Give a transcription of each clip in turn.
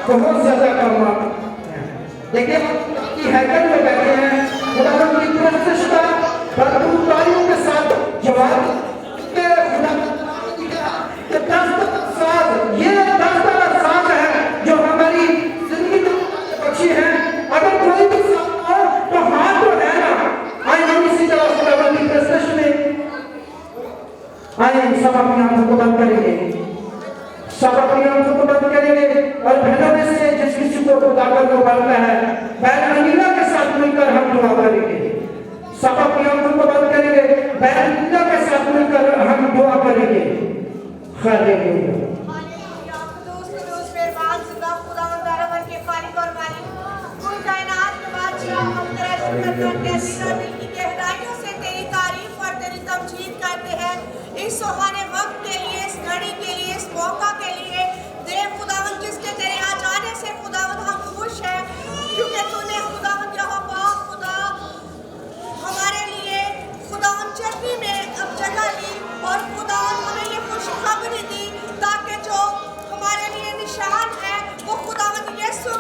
बहुत ज्यादा काम देखिए कि हैकर में बैठे हैं खुदावंद की प्रतिष्ठा भरपूर तालियों के साथ जवाब के साथ है जो हमारी जिंदगी में बची है। अगर कोई भी साथ हो तो हाथ तो है ना। आइए हम इसी तरह खुदावंद की प्रतिष्ठा में आइए सब अपनी आंखों को बंद करेंगे, सब अपनी आंखों को बंद करेंगे और बहनों में से जिस किसी को खुदावंद को बनना है बहन मनीला के साथ मिलकर हम दुआ करेंगे। सब अपनी आंखों को बंद करेंगे, बहन मनीला के साथ मिलकर हम दुआ करेंगे। हालेलुया। इस सुहाने वक्त के लिए, इस घड़ी के लिए, इस मौका के लिए देव खुदावंद जिसके तेरे आ जाने से खुदावंद हम खुश हैं, क्योंकि तूने खुदावंद यहोवा खुदा हमारे लिए खुदावंद चर्बी में अब जगह ली और खुदावंद हमें ये खुशखबरी दी ताकि जो हमारे लिए निशान है वो खुदावंद यीशु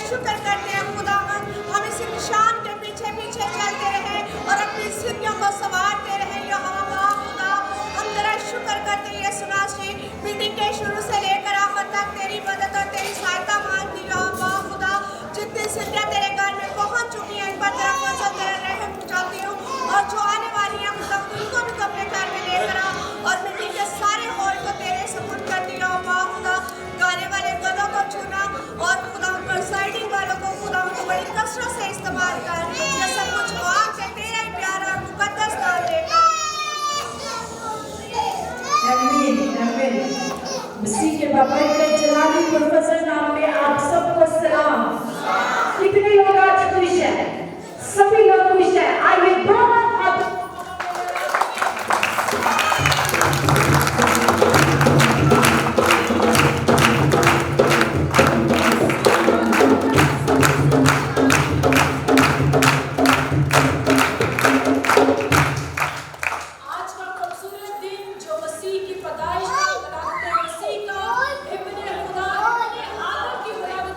शुक्र करते हैं खुदावन, हम इस निशान के पीछे पीछे चलते रहे और अपनी सीढ़ियों को संवारते रहे यहोवा खुदा। हम तेरा शुक्र करते हैं यीशु नासरी, मीटिंग के शुरू से लेकर आखिर तक तेरी मदद और तेरी सहायता मांगती यहोवा खुदा। जितनी सीढ़ियाँ तेरे घर में पहुंच चुकी हैं इन पर तेरा फजल तेरा रहम चाहती हूँ, और जो आने वाली हैं खुदा उनको भी तो अपने घर में लेकर आ, और मीटिंग के सारे हॉल को तेरे सपुर्द कर दिया खुदा। गाने वाले गलों को चुना और खुदा उन पर साइडिंग वालों को खुदा उनको बड़ी कसरत से इस्तेमाल कर, ये सब कुछ मांग के तेरा ही प्यारा और मुकद्दस नाम लेकर। आमीन आमीन। मसीह के बाबरकत जलाली प्रोफेसर नाम में आप सबको सलाम। कितने लोग आज खुश हैं? सभी लोग खुश हैं। आइए दोनों हाथ पैदाइश का मसीह का इब्ने खुदा, इब्ने आदम की औलाद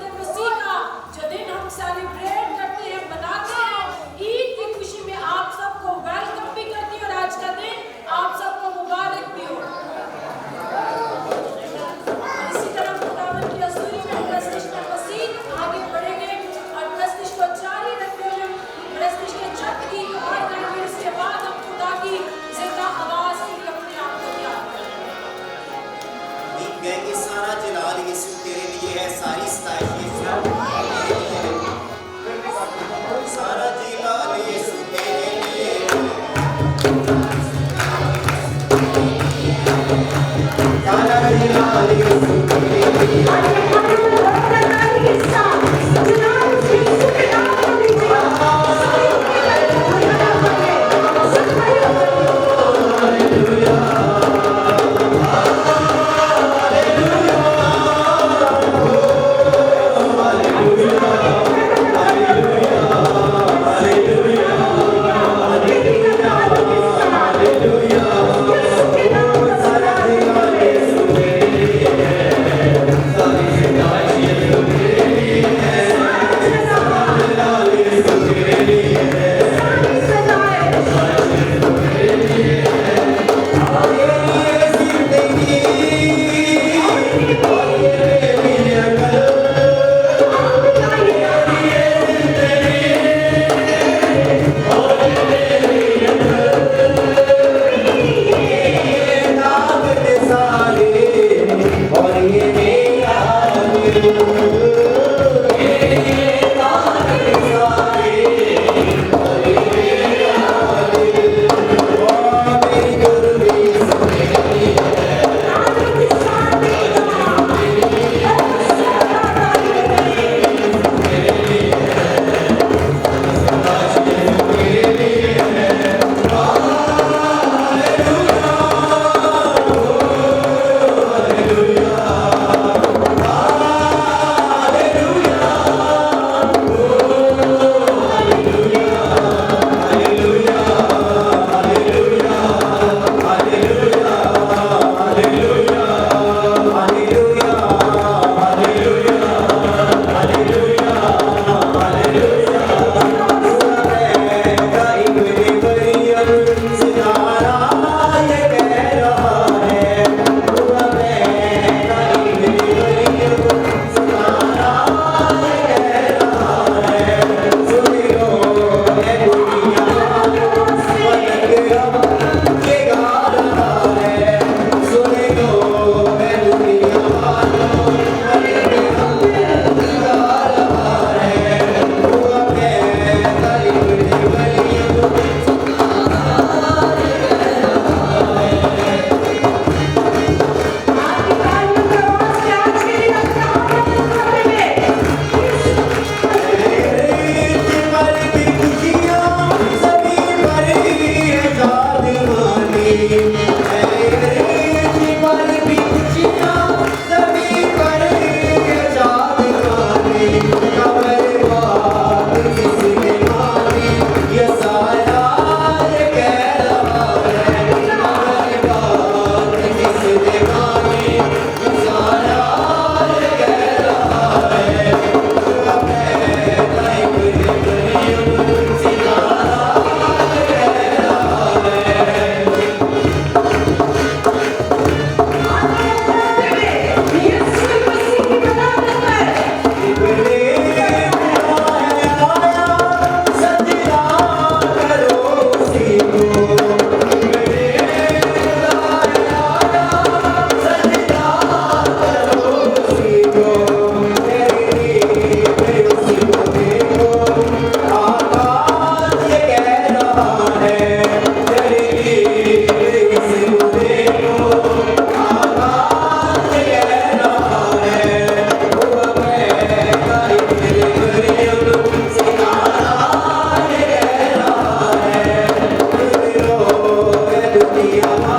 Oh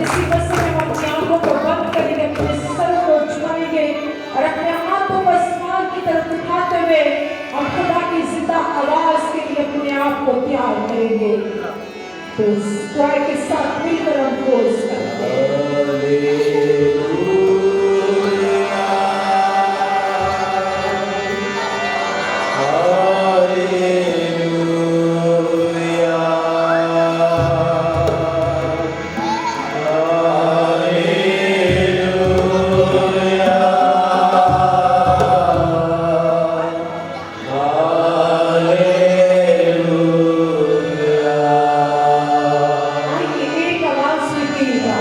इसी वजह से हम अपनी आंखों को बंद करेंगे, अपने सर को झुकाएंगे और अपने हाथों को आसमान की तरफ उठाते हुए हम खुदा की जिंदा आवाज के लिए अपने आप को तैयार करेंगे। तो स्क्वायर के साथ मिलकर हम कोर्स करते हैं। आइए एक आवाज में कीजिए।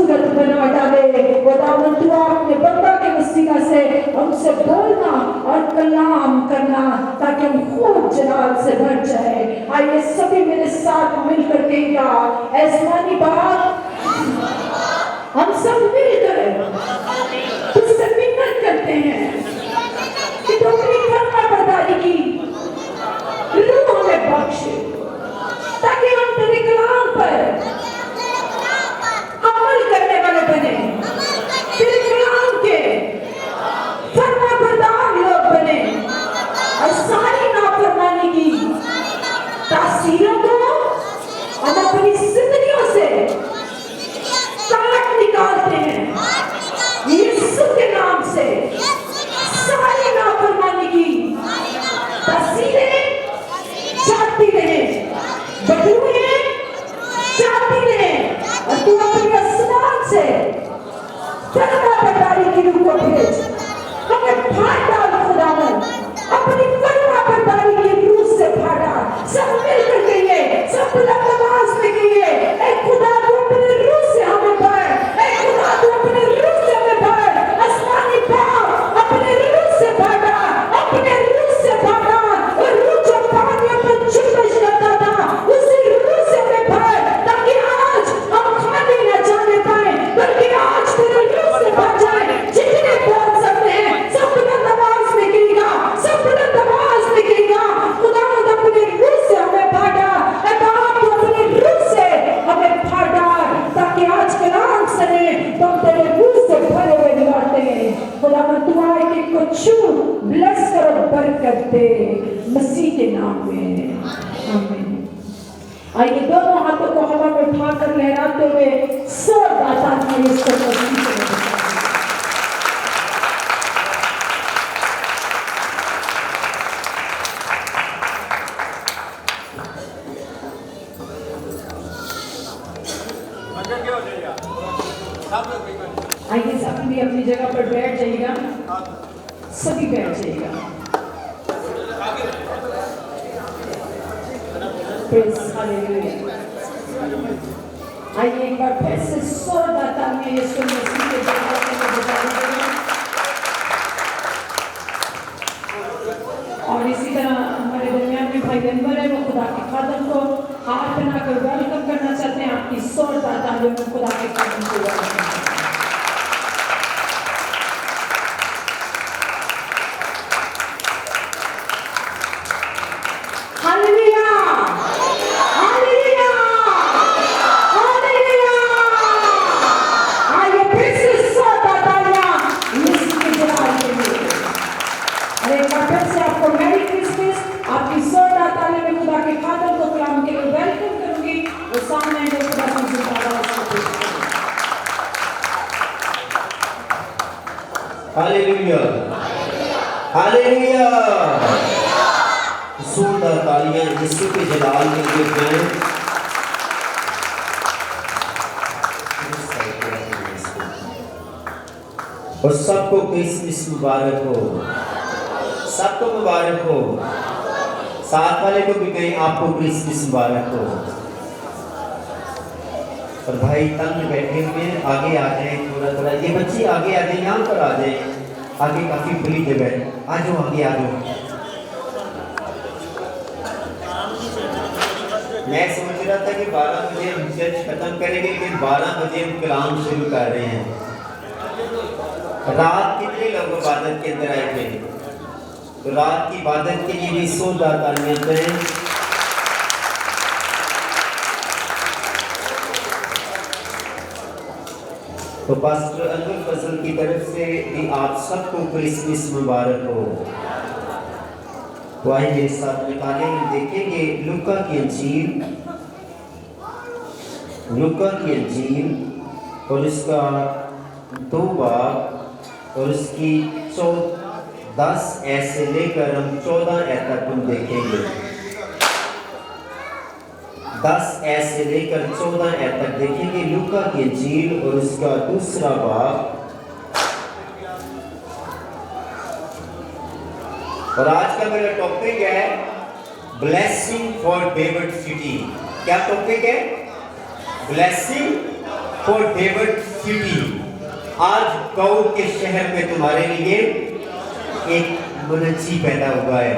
खूबसूरत बना डाले। खुदावन तू अपने बंदा के वसीला से हमसे बोलना और कलाम करना ताकि हम खूब जलाल से भर जाए। आइए सभी मेरे साथ मिलकर कहेगा, आसमानी बाप हम सब मिलकर तुझसे मिन्नत करते हैं कि तू अपनी फर्मा बरदारी की रूह हमें बख्शे ताकि हम तेरे कलाम पर अमल करने वाले बने, तेरे कलाम के फर्मा बरदार लोग बने और सारी नाफरमानी की तासीरों को हम अपनी जिंदगियों से काट निकालते हैं यीशु के नाम से। सारी नाफरमानी की तासीरें जाती रहे, बदबूएं जाती रहे और तू अपने आसमान से फर्मा बरदारी की रूह को भेज, हमें फाड़ डाल खुदावन, अपनी फर्मा बरदारी की रूह से फाड़ डाल। सब मिलकर कहिए, सब बुलंद आवाज में कहिए, ऐ खुदा तू अपने रूह से हमें भर, ऐ खुदा तू अपने रूह से हमें भर। आसमानी बाप अपने रूह से भर डाल, अपने रूह से भर डाल। और रूह जो पानियों पर जुम्बिश करता था उसी रूह से हमें भर, ताकि आज हम खाली न जाने पाए बल्कि आज तेरे रूह से भर जाए। जितने बोल सकते हैं सब बुलंद आवाज में कहिएगा, सब बुलंद आवाज में कहिएगा, खुदावंद अपने रूह से हमें भर डाल। ऐ बाप तू अपने रूह से हमें भर डाल ताकि आज कलाम सुने तो हम तेरे रूह से भरे हुए लौटे। खुदावंद तू आए कि कुछ ब्लेस करो, बरकत दे मसीह के नाम में, आमीन। आइए दोनों हाथों को हवा में उठाकर लहराते हुए सोर दाता की इसको तस्वीर करें। आइए सभी भी अपनी जगह पर बैठ जाइएगा, सभी बैठ जाइएगा। Praise Hallelujah। आइए एक बार फिर से सोर दाता में यीशु मसीह के जलाल को बजाइए। और इसी तरह हमारे दरमियान में भाई जनवर है, वो खुदा के खादम को हाथ बनाकर वेलकम करना चाहते हैं। आपकी सोर दाता जो खुदा के खादम को वेलकम करते हैं। Hallelujah, hallelujah. जोरदार तालियां यीशु के जलाल में दे जाएं। और सबको क्रिसमस मुबारक हो, सबको मुबारक हो। साथ वाले को भी कहें आपको क्रिसमस मुबारक हो। और भाई तंग बैठे हुए आगे आ जाए, थोड़ा थोड़ा ये बच्चे आगे आ जाए, यहाँ पर आ जाए, आगे काफी खुली जगह है, आ जाओ आगे आ जाओ। मैं समझ रहा था कि 12 बजे हम चर्च खत्म करेंगे, लेकिन 12 बजे हम कलाम शुरू कर रहे हैं। रात कितने लोग इबादत के अंदर आए थे? तो रात की इबादत के लिए भी 100 तालियां दें। तो पास्टर अनवर फजल की तरफ से भी आप सबको क्रिसमस मुबारक हो। तो आइए मेरे साथ निकालें, देखेंगे लूका की अंजील और इसका 2 बाब और इसकी 10 ऐसे लेकर हम 14 तक हम देखेंगे। 10 ऐसे लेकर 14 तक देखेंगे लूका की अंजील और उसका 2 बाब। और आज का मेरा टॉपिक है ब्लेसिंग फॉर डेविड सिटी। क्या टॉपिक है? ब्लेसिंग फॉर डेविड सिटी, आज दाऊद के शहर में तुम्हारे लिए एक मनची पैदा हुआ है।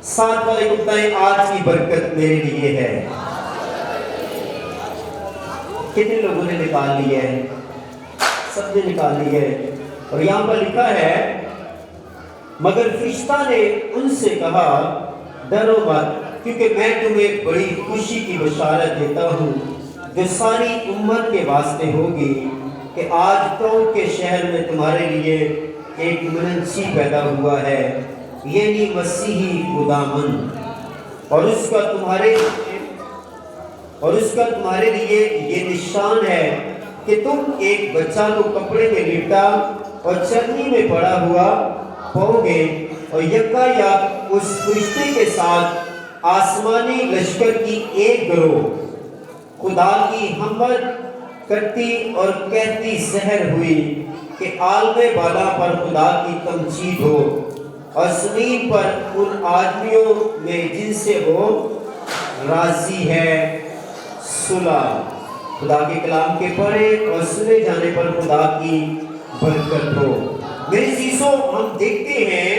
साथ वाले को बताएं, आज की बरकत मेरे लिए है। कितने लोगों ने निकाल लिया है? सबने निकाल लिया है। और यहाँ पर लिखा है, मगर फरिश्ता ने उनसे कहा, डरो मत, क्योंकि मैं तुम्हें बड़ी खुशी की बशारत देता हूँ जो सारी उम्मत के वास्ते होगी, कि आज दाऊद के शहर में तुम्हारे लिए एक मनची पैदा हुआ है, यानी मसीही खुदावंद, और उसका तुम्हारे लिए ये निशान है कि तुम एक बच्चा को कपड़े में लिपटा और चरनी में पड़ा हुआ पाओगे, और यकायक उस फरिश्ते के साथ आसमानी लश्कर की एक गिरोह खुदा की हमद करती और कहती सहर हुई कि आलमे बाला पर खुदा की तमजीद हो, और ज़मीन पर उन आदमियों में जिनसे वो राजी है सुलह। खुदा के कलाम के पढ़े और सुने जाने पर खुदा की बरकत हो। मेरे चीज़ों, हम देखते हैं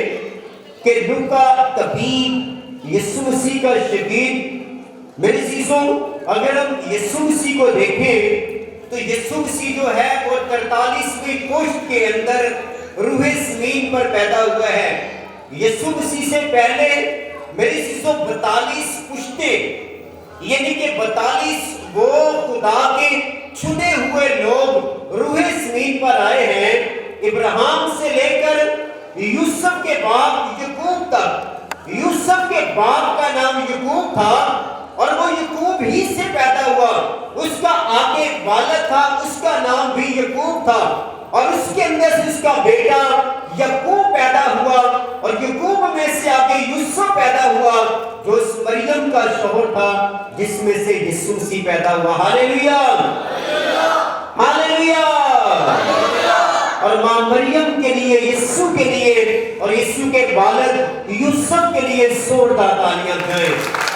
कि लूका तबीब यीशु मसीह का शगीर्द। मेरे चीज़ों, अगर हम यीशु मसीह को देखें तो यीशु मसीह जो है वो 43वीं पुश्त के अंदर रूहे ज़मीन पर पैदा हुआ है। यीशु मसीह से पहले मेरी चीज़ों 42 पुश्तें, यानी कि 42 वो खुदा के चुने हुए लोग रूहे ज़मीन पर आए हैं। इब्राहिम से लेकर यूसुफ के बाप याकूब तक। यूसुफ के बाप का नाम याकूब था और वो याकूब ही से पैदा हुआ। उसका आगे वालिद था, उसका नाम भी याकूब था, और उसके अंदर से उसका बेटा याकूब पैदा हुआ, और याकूब में से आगे यूसुफ पैदा हुआ जो उस मरियम का शौहर था जिसमें से यीशु मसीह पैदा हुआ। Hallelujah, hallelujah. और मां मरियम के लिए, यीशु के लिए और यीशु के वालिद यूसुफ के लिए जोरदार तालियां दें।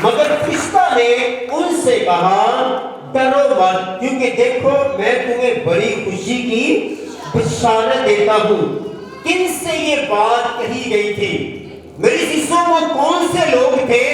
मगर फरिश्ता ने उनसे कहा, डरो मत, क्योंकि देखो मैं तुम्हें बड़ी खुशी की बशारत देता हूँ। किनसे ये बात कही गई थी? मेरी चीज़ों, वो कौन से लोग थे,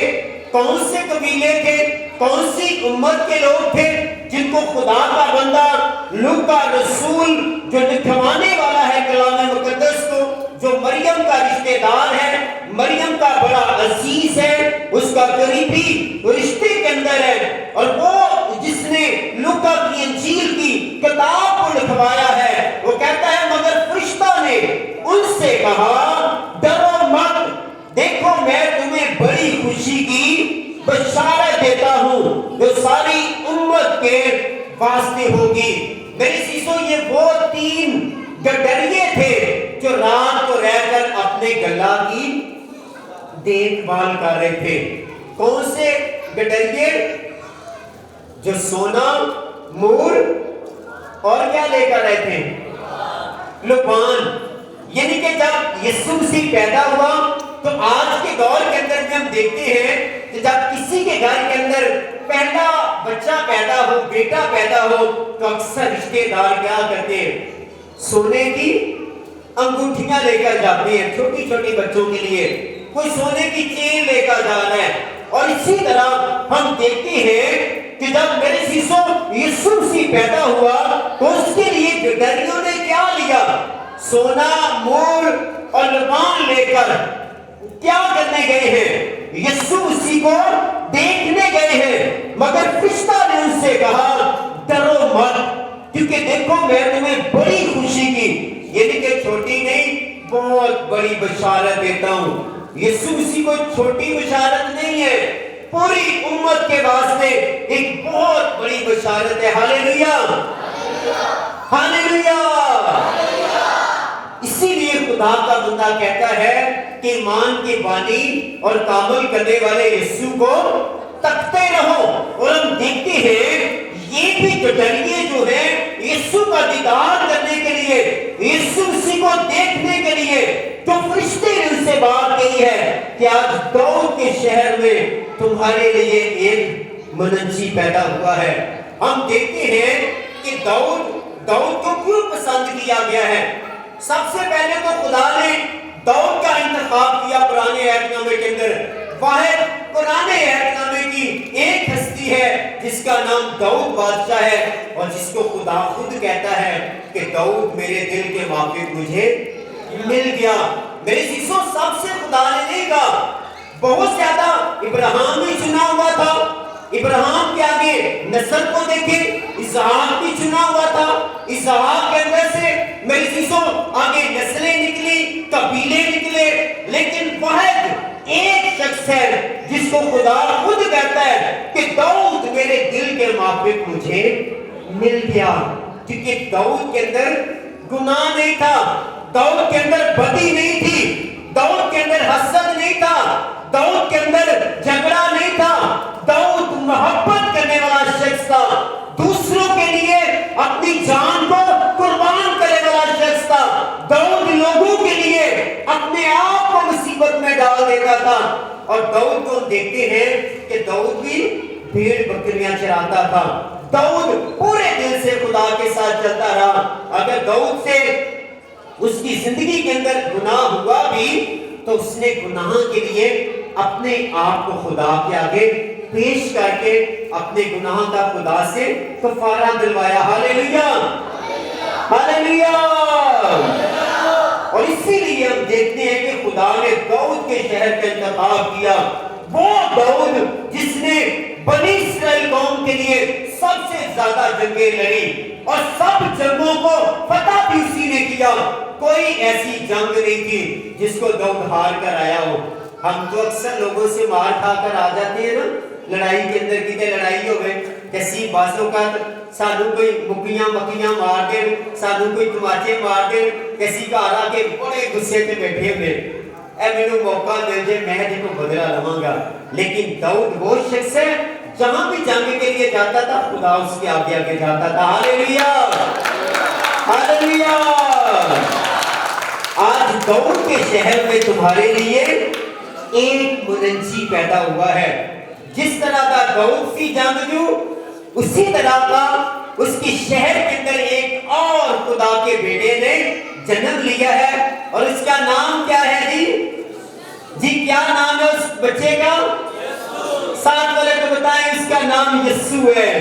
कौन से कबीले थे, कौन सी उम्मत के लोग थे जिनको खुदा का बंदा लूका रसूल, जो लिखवाने वाला है कलाम मुकद्दस को, जो मरियम का रिश्तेदार है, मरियम का बड़ा अजीज है, उसका करीबी रिश्ते के अंदर है, और वो जिसने लूका की इंजील की किताब को लिखवाया है, वो कहता है, मगर फरिश्ता ने उनसे कहा, डरो मत, देखो मैं तुम्हें बड़ी खुशी की बशारत देता हूँ जो सारी उम्मत के वास्ते होगी। मेरी चीज़ों, ये वो 3 गडरिये थे जो रात को रहकर अपने गला की देखभाल कर रहे थे। कौन से गडरिये? जो सोना, मूर और क्या लेकर आए थे? लुबान। यानी कि जब यीशु मसीह पैदा हुआ तो आज के दौर के अंदर में हम देखते हैं कि जब किसी के घर के अंदर पहला बच्चा पैदा हो, बेटा पैदा हो, तो अक्सर रिश्तेदार क्या करते हैं? सोने की अंगूठियां लेकर जाते हैं छोटी छोटी बच्चों के लिए। कोई सोने की चेन लेकर जा रहा है। और इसी तरह हम देखते हैं कि जब मेरे शिशु यीशु मसीह पैदा हुआ तो उसके लिए गडरियों ने क्या लिया? सोना, मूर और लुबान लेकर क्या करने गए हैं? यीशु मसीह को देखने गए हैं। मगर फरिश्ता ने उनसे कहा, डरो मत, क्योंकि देखो मैं तुम्हें बड़ी खुशी की, यानी कि छोटी नहीं, बहुत बड़ी बशारत देता हूँ। यीशु मसीह को छोटी बशारत नहीं है, पूरी उम्मत के वास्ते एक बहुत बड़ी बशारत है। Hallelujah, hallelujah. इसीलिए खुदा का बंदा कहता है कि ईमान की बानी और कामल करने वाले यीशु को तकते रहो। और हम देखते हैं ये भी गडरिये जो है यीशु का दीदार करने के लिए, यीशु मसीह को देखने के लिए, तो फरिश्ते ने उनसे बात कही है कि आज दाऊद के शहर में तुम्हारे लिए एक मनंजी पैदा हुआ है। हम देखते हैं कि दाऊद को क्यों पसंद किया गया है। सबसे पहले तो खुदा ने दाऊद का इंतखाब किया पुराने अहदनामे के अंदर। वाहिद पुराने अहदनामे की एक हस्ती है जिसका नाम दाऊद बादशाह है और जिसको खुदा खुद कहता है कि दाऊद मेरे दिल के माफिक मुझे मिल गया। मेरे चीजों सबसे खुदा ने नहीं कहा, बहुत ज्यादा इब्राहिम भी चुना हुआ था। इब्राहिम के आगे नस्ल को देखे, इसहाक भी चुना हुआ था। इसहाक के अंदर से मेरी चीजों आगे नस्लें निकली, कबीले निकले, लेकिन वाहिद एक शख्स है जिसको खुदा खुद कहता है कि दाऊद मेरे दिल के माफिक मुझे मिल गया। क्योंकि दाऊद के अंदर गुनाह नहीं था, दाऊद के अंदर बदी नहीं थी, दाऊद के अंदर हसद नहीं था, दाऊद के अंदर झगड़ा नहीं था। दाऊद मोहब्बत करने वाला शख्स था, दूसरों के लिए अपनी जान को कुर्बान करने वाला शख्स था। दाऊद लोगों के लिए अपने आप को मुसीबत में डाल देता था। और दाऊद को देखते हैं कि दाऊद भी भेड़ बकरियां चराता था। दाऊद पूरे दिल से खुदा के साथ चलता रहा। अगर दाऊद से उसकी जिंदगी के अंदर गुनाह हुआ भी तो उसने गुनाह के लिए अपने आप को खुदा के आगे पेश करके अपने गुनाह का खुदा से कफारा दिलवाया। Hallelujah, hallelujah. और इसीलिए हम देखते हैं कि खुदा ने दाऊद के शहर का इंतखाब किया। वो दाऊद जिसने बनी इस्राएल कौम के लिए सबसे ज्यादा जंगें लड़ी और सब जंगों को फतह भी उसी ने किया। कोई ऐसी जंग नहीं थी जिसको दाऊद हार कर आया हो। हम तो अक्सर लोगों से मार खाकर आ जाते हैं ना, लड़ाई के अंदर कितने लड़ाई हो गए, कैसी बातों का सानू कोई मुक्कियां मक्कियां मार दे, सानू कोई तमाचे मार दे, कैसी घर आके बड़े गुस्से से बैठे हुए ऐ मैनू मौका मिल जाए मैं देखो बदला लवांगा। लेकिन दाऊद वो शख्स है जहां भी जंग के लिए जाता था खुदा उसके आगे आगे जाता था। Hallelujah, hallelujah. आज दाऊद के शहर में तुम्हारे लिए एक मुनंजी पैदा हुआ है। जिस तरह का दाऊद की जंगजू, उसी तरह का उसकी शहर के अंदर एक और खुदा के बेटे ने जन्म लिया है। और इसका नाम क्या है जी? जी क्या नाम है उस बच्चे का? साथ वाले को बताएं, उसका नाम यीशु है।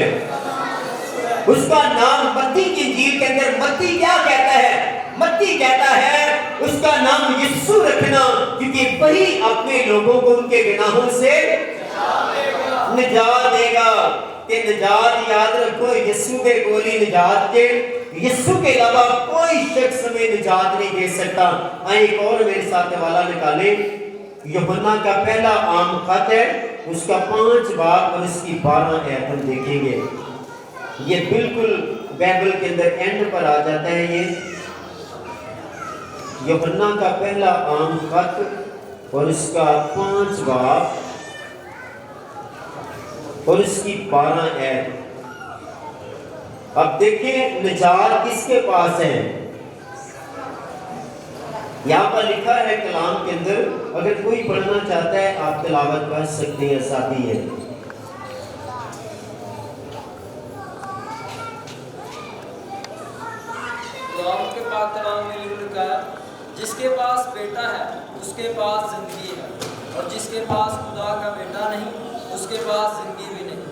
उसका नाम मत्ती की इंजील के अंदर मत्ती क्या कहता है? मत्ती कहता है उसका नाम यीशु रखना, क्योंकि वही अपने लोगों को उनके गुनाहों से निजात देगा। कि निजात याद रखो, यीशु के गोली निजात के, यीशु के अलावा कोई शख्स हमें निजात नहीं दे सकता। आइए एक और मेरे साथ हवाला निकालें। यूहन्ना का पहला आम खत है, उसका 5 बाब और इसकी 12 आयत हम देखेंगे। ये बिल्कुल बाइबल के अंदर एंड पर आ जाता है। ये यूहन्ना का पहला आम खत और इसका 5 बाब और इसकी 12 आयत। अब देखें निजात किसके पास है। यहाँ पर लिखा है कलाम के अंदर, अगर कोई पढ़ना चाहता है आप तिलावत कर सकते हैं, साथी है। जिसके पास बेटा है उसके पास जिंदगी है, और जिसके पास खुदा का बेटा नहीं उसके पास जिंदगी भी नहीं।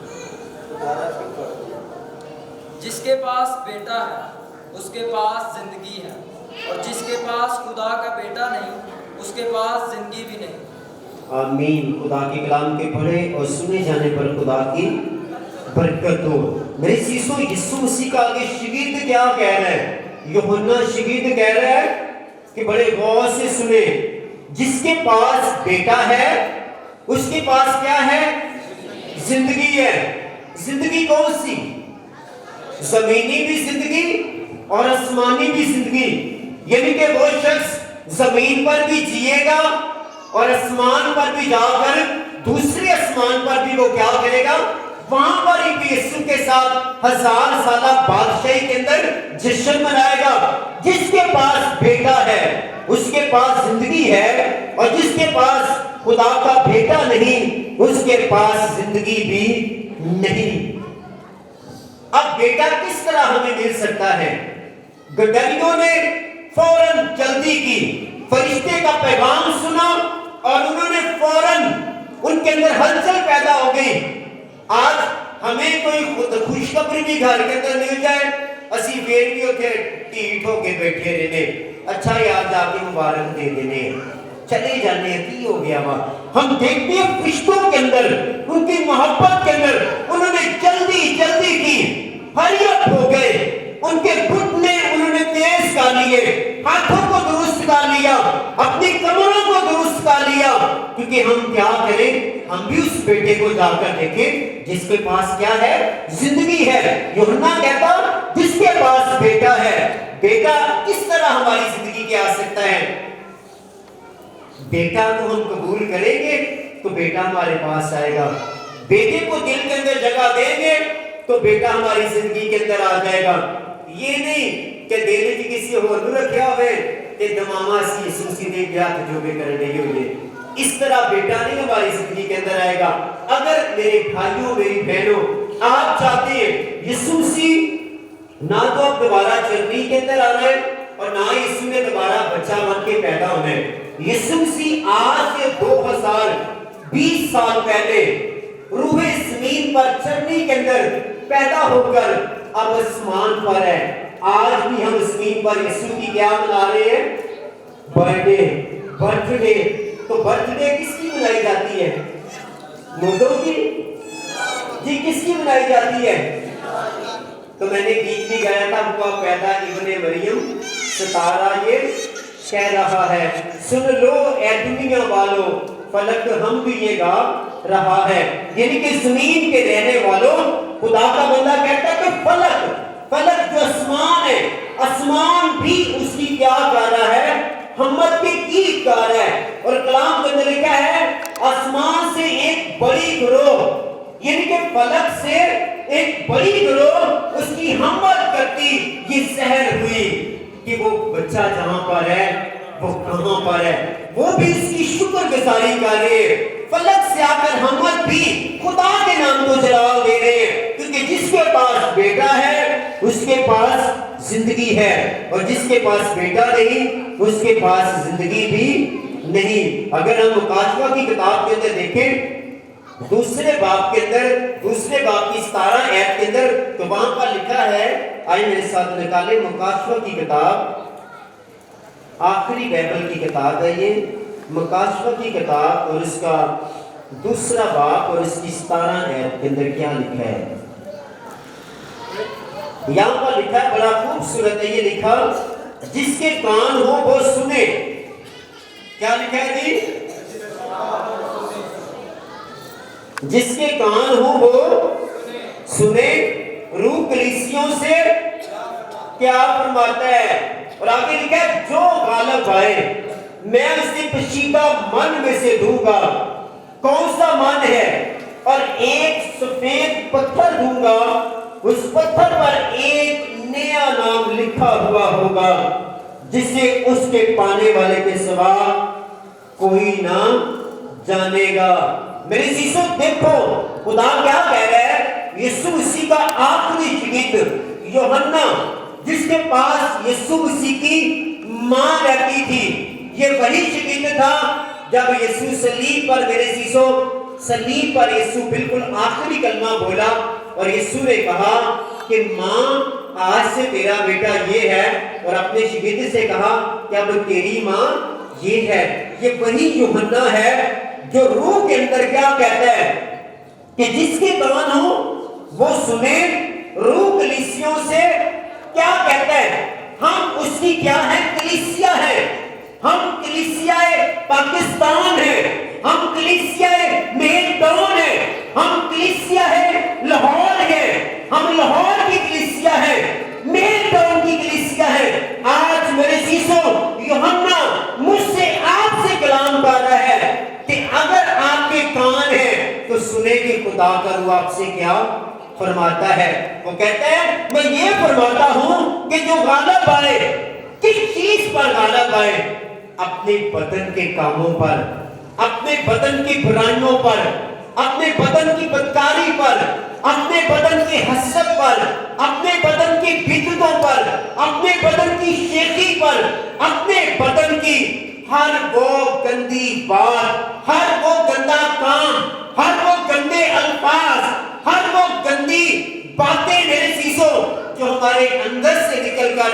जिसके पास बेटा है उसके पास जिंदगी है, और जिसके पास खुदा का बेटा नहीं उसके पास जिंदगी भी नहीं। आमीन। खुदा के कलाम के पढ़े और सुने जाने पर खुदा की बरकत हो। मेरे चीजों यीशु मसीह का आगे शगीद क्या कह रहा है? यूहन्ना शगीद कह रहा है कि बड़े गौर से सुने, जिसके पास बेटा है उसके पास क्या है? जिंदगी है। जिंदगी कौन सी? जमीनी भी जिंदगी और आसमानी भी जिंदगी। यानी कि वो शख्स जमीन पर भी जिएगा और आसमान पर भी जाकर दूसरे आसमान पर भी वो क्या करेगा? वहां पर ही यीशु के साथ 1000 साल बादशाही के अंदर जश्न मनाएगा। जिसके पास बेटा है उसके पास जिंदगी है, और जिसके पास खुदा का बेटा नहीं उसके पास जिंदगी भी नहीं। अब बेटा किस तरह हमें मिल सकता है? गदरियों ने फौरन जल्दी की, फरिश्ते का पैगाम सुना और उन्होंने फौरन, उनके अंदर हलचल पैदा हो गई। आज हमें कोई खुशखबरी भी घर के अंदर मिल जाए, असी फिर भी उठे ढीठ होके बैठे रहने, अच्छा यार जाके मुबारक दे देने, चले जाने की हो गया वहां। हम देखते हैं फरिश्तों के अंदर, उनकी मोहब्बत के अंदर उन्होंने जल्दी जल्दी की, हरियत हो गए, उनके घुटने उन्होंने तेज कर लिए, हाथों को दुरुस्त कर लिया, अपनी कमरों को दुरुस्त कर लिया, क्योंकि हम क्या करें, हम भी उस बेटे को जाकर देखें जिसके पास क्या है, जिंदगी है। यूहन्ना कहता जिसके पास बेटा है, बेटा किस तरह हमारी जिंदगी की आ सकता है? बेटा को हम कबूल करेंगे तो बेटा हमारे पास आएगा, बेटे को दिल के अंदर जगह देंगे तो बेटा हमारी जिंदगी के अंदर आ जाएगा। ये नहीं कि देने की किसी और को रखा हुए कि दमामा सी यीशु ने क्या जो भी करने हुए, इस तरह बेटा नहीं हमारी जिंदगी के अंदर आएगा। अगर मेरे भाइयों मेरी बहनों आप चाहते हैं यीशु मसीह ना तो अब दोबारा जर्नी के अंदर आना है और ना यीशु ने दोबारा बच्चा बन के पैदा होना है। यीशु मसीह आज से 2020 साल पहले रूहे ज़मीन पर चढ़ने के अंदर पैदा होकर अब आसमान पर है। आज भी हम ज़मीन पर यीशु की क्या मना रहे हैं? बर्थडे। बर्थडे तो बर्थडे किसकी मनाई जाती है? मुर्दों की जी, किसकी मनाई जाती है? तो मैंने गीत भी गाया था, हुआ पैदा इब्ने मरियम, सितारा ये कह रहा है, सुन लो ए दुनिया वालों, फलक हम भी ये गा रहा है। यानी कि जमीन के रहने वालों, खुदा का बंदा कहता है कि फलक, फलक जो आसमान है, आसमान भी उसकी क्या गा रहा है? हमद के गीत गा रहा है। और कलाम के अंदर लिखा है आसमान से एक बड़ी ग्रोह, यानी कि फलक से एक बड़ी ग्रोह उसकी हमद करती ये सहर हुई कि वो बच्चा जहां पर है वो कहां पर है, वो भी इसकी शुक्रगुजारी कर रहे हैं। फलक से आकर हमद भी खुदा के नाम को जलाल दे रहे हैं, क्योंकि जिसके पास बेटा है उसके पास जिंदगी है, और जिसके पास बेटा नहीं उसके पास जिंदगी भी नहीं। अगर हम मुकाशवा की किताब के अंदर देखें, दूसरे बाब के अंदर, दूसरे बाब की 17 आयत के अंदर, तो वहां पर लिखा है, आइए मेरे साथ निकालें मुकाशवा की किताब, आखिरी बाइबल की किताब है ये, मुकाशवा की किताब, और इसका दूसरा बाब और इसकी 17 आयत के अंदर क्या लिखा है? यहाँ पर लिखा है, बड़ा खूबसूरत है ये लिखा, जिसके कान हो वो सुने। क्या लिखा है जी? जिसके कान हो वो सुने। रूह कलीसियों से क्या फरमाता है? और आगे लिखा है, जो गालिब आए मैं उसे पशीदा मन में से दूंगा। कौन सा मन है? और एक सफेद पत्थर दूंगा, उस पत्थर पर एक नया नाम लिखा हुआ होगा, जिसे उसके पाने वाले के सिवा कोई ना जानेगा। मेरे यीशु देखो, खुदा क्या कह रहा है? यीशु मसीह का आखिरी शागिर्द यूहन्ना, जिसके पास यीशु मसीह की मां रहती थी, ये वही शागिर्द था जब यीशु सलीब पर, मेरे यीशु सलीब पर यीशु बिल्कुल आखिरी कलमा बोला और यीशु ने कहा कि मां आज से तेरा बेटा ये है, और अपने शागिर्द से कहा कि अब तेरी मां ये है। ये वही यूहन्ना है जो रूह के अंदर क्या कहता है कि जिसके कान हो वो सुने। रूह कलीसियों से क्या कहता है? हम उसकी क्या है? कलीसिया है। हम कलीसिया पाकिस्तान है, हम कलीसिया मेलटॉन है, हम कलीसिया है लाहौर है, हम लाहौर की कलीसिया है, मेलटॉन की कलीसिया है। आज मेरे यीशु यूहन्ना मुझसे आपसे कलाम कर रहा है कि अगर आपके कान है तो सुने कि खुदा का रूह आपसे क्या फरमाता है। वो कहता है, मैं ये फरमाता हूं कि जो गालिब आए, किस चीज पर गालिब आए? अपने बदन के कामों पर, अपने बदन की बुराइयों पर, अपने बदन की बदकारी पर, अपने बदन की हसरत पर, अपने बदन की बिदतों पर, अपने बदन की शेखी पर, अपने बदन की हर वो गंदी बात, हर वो गंदा काम, हर वो गंदे अल्फाज, हर वो गंदी बातें मेरे चीजों जो हमारे अंदर से निकलकर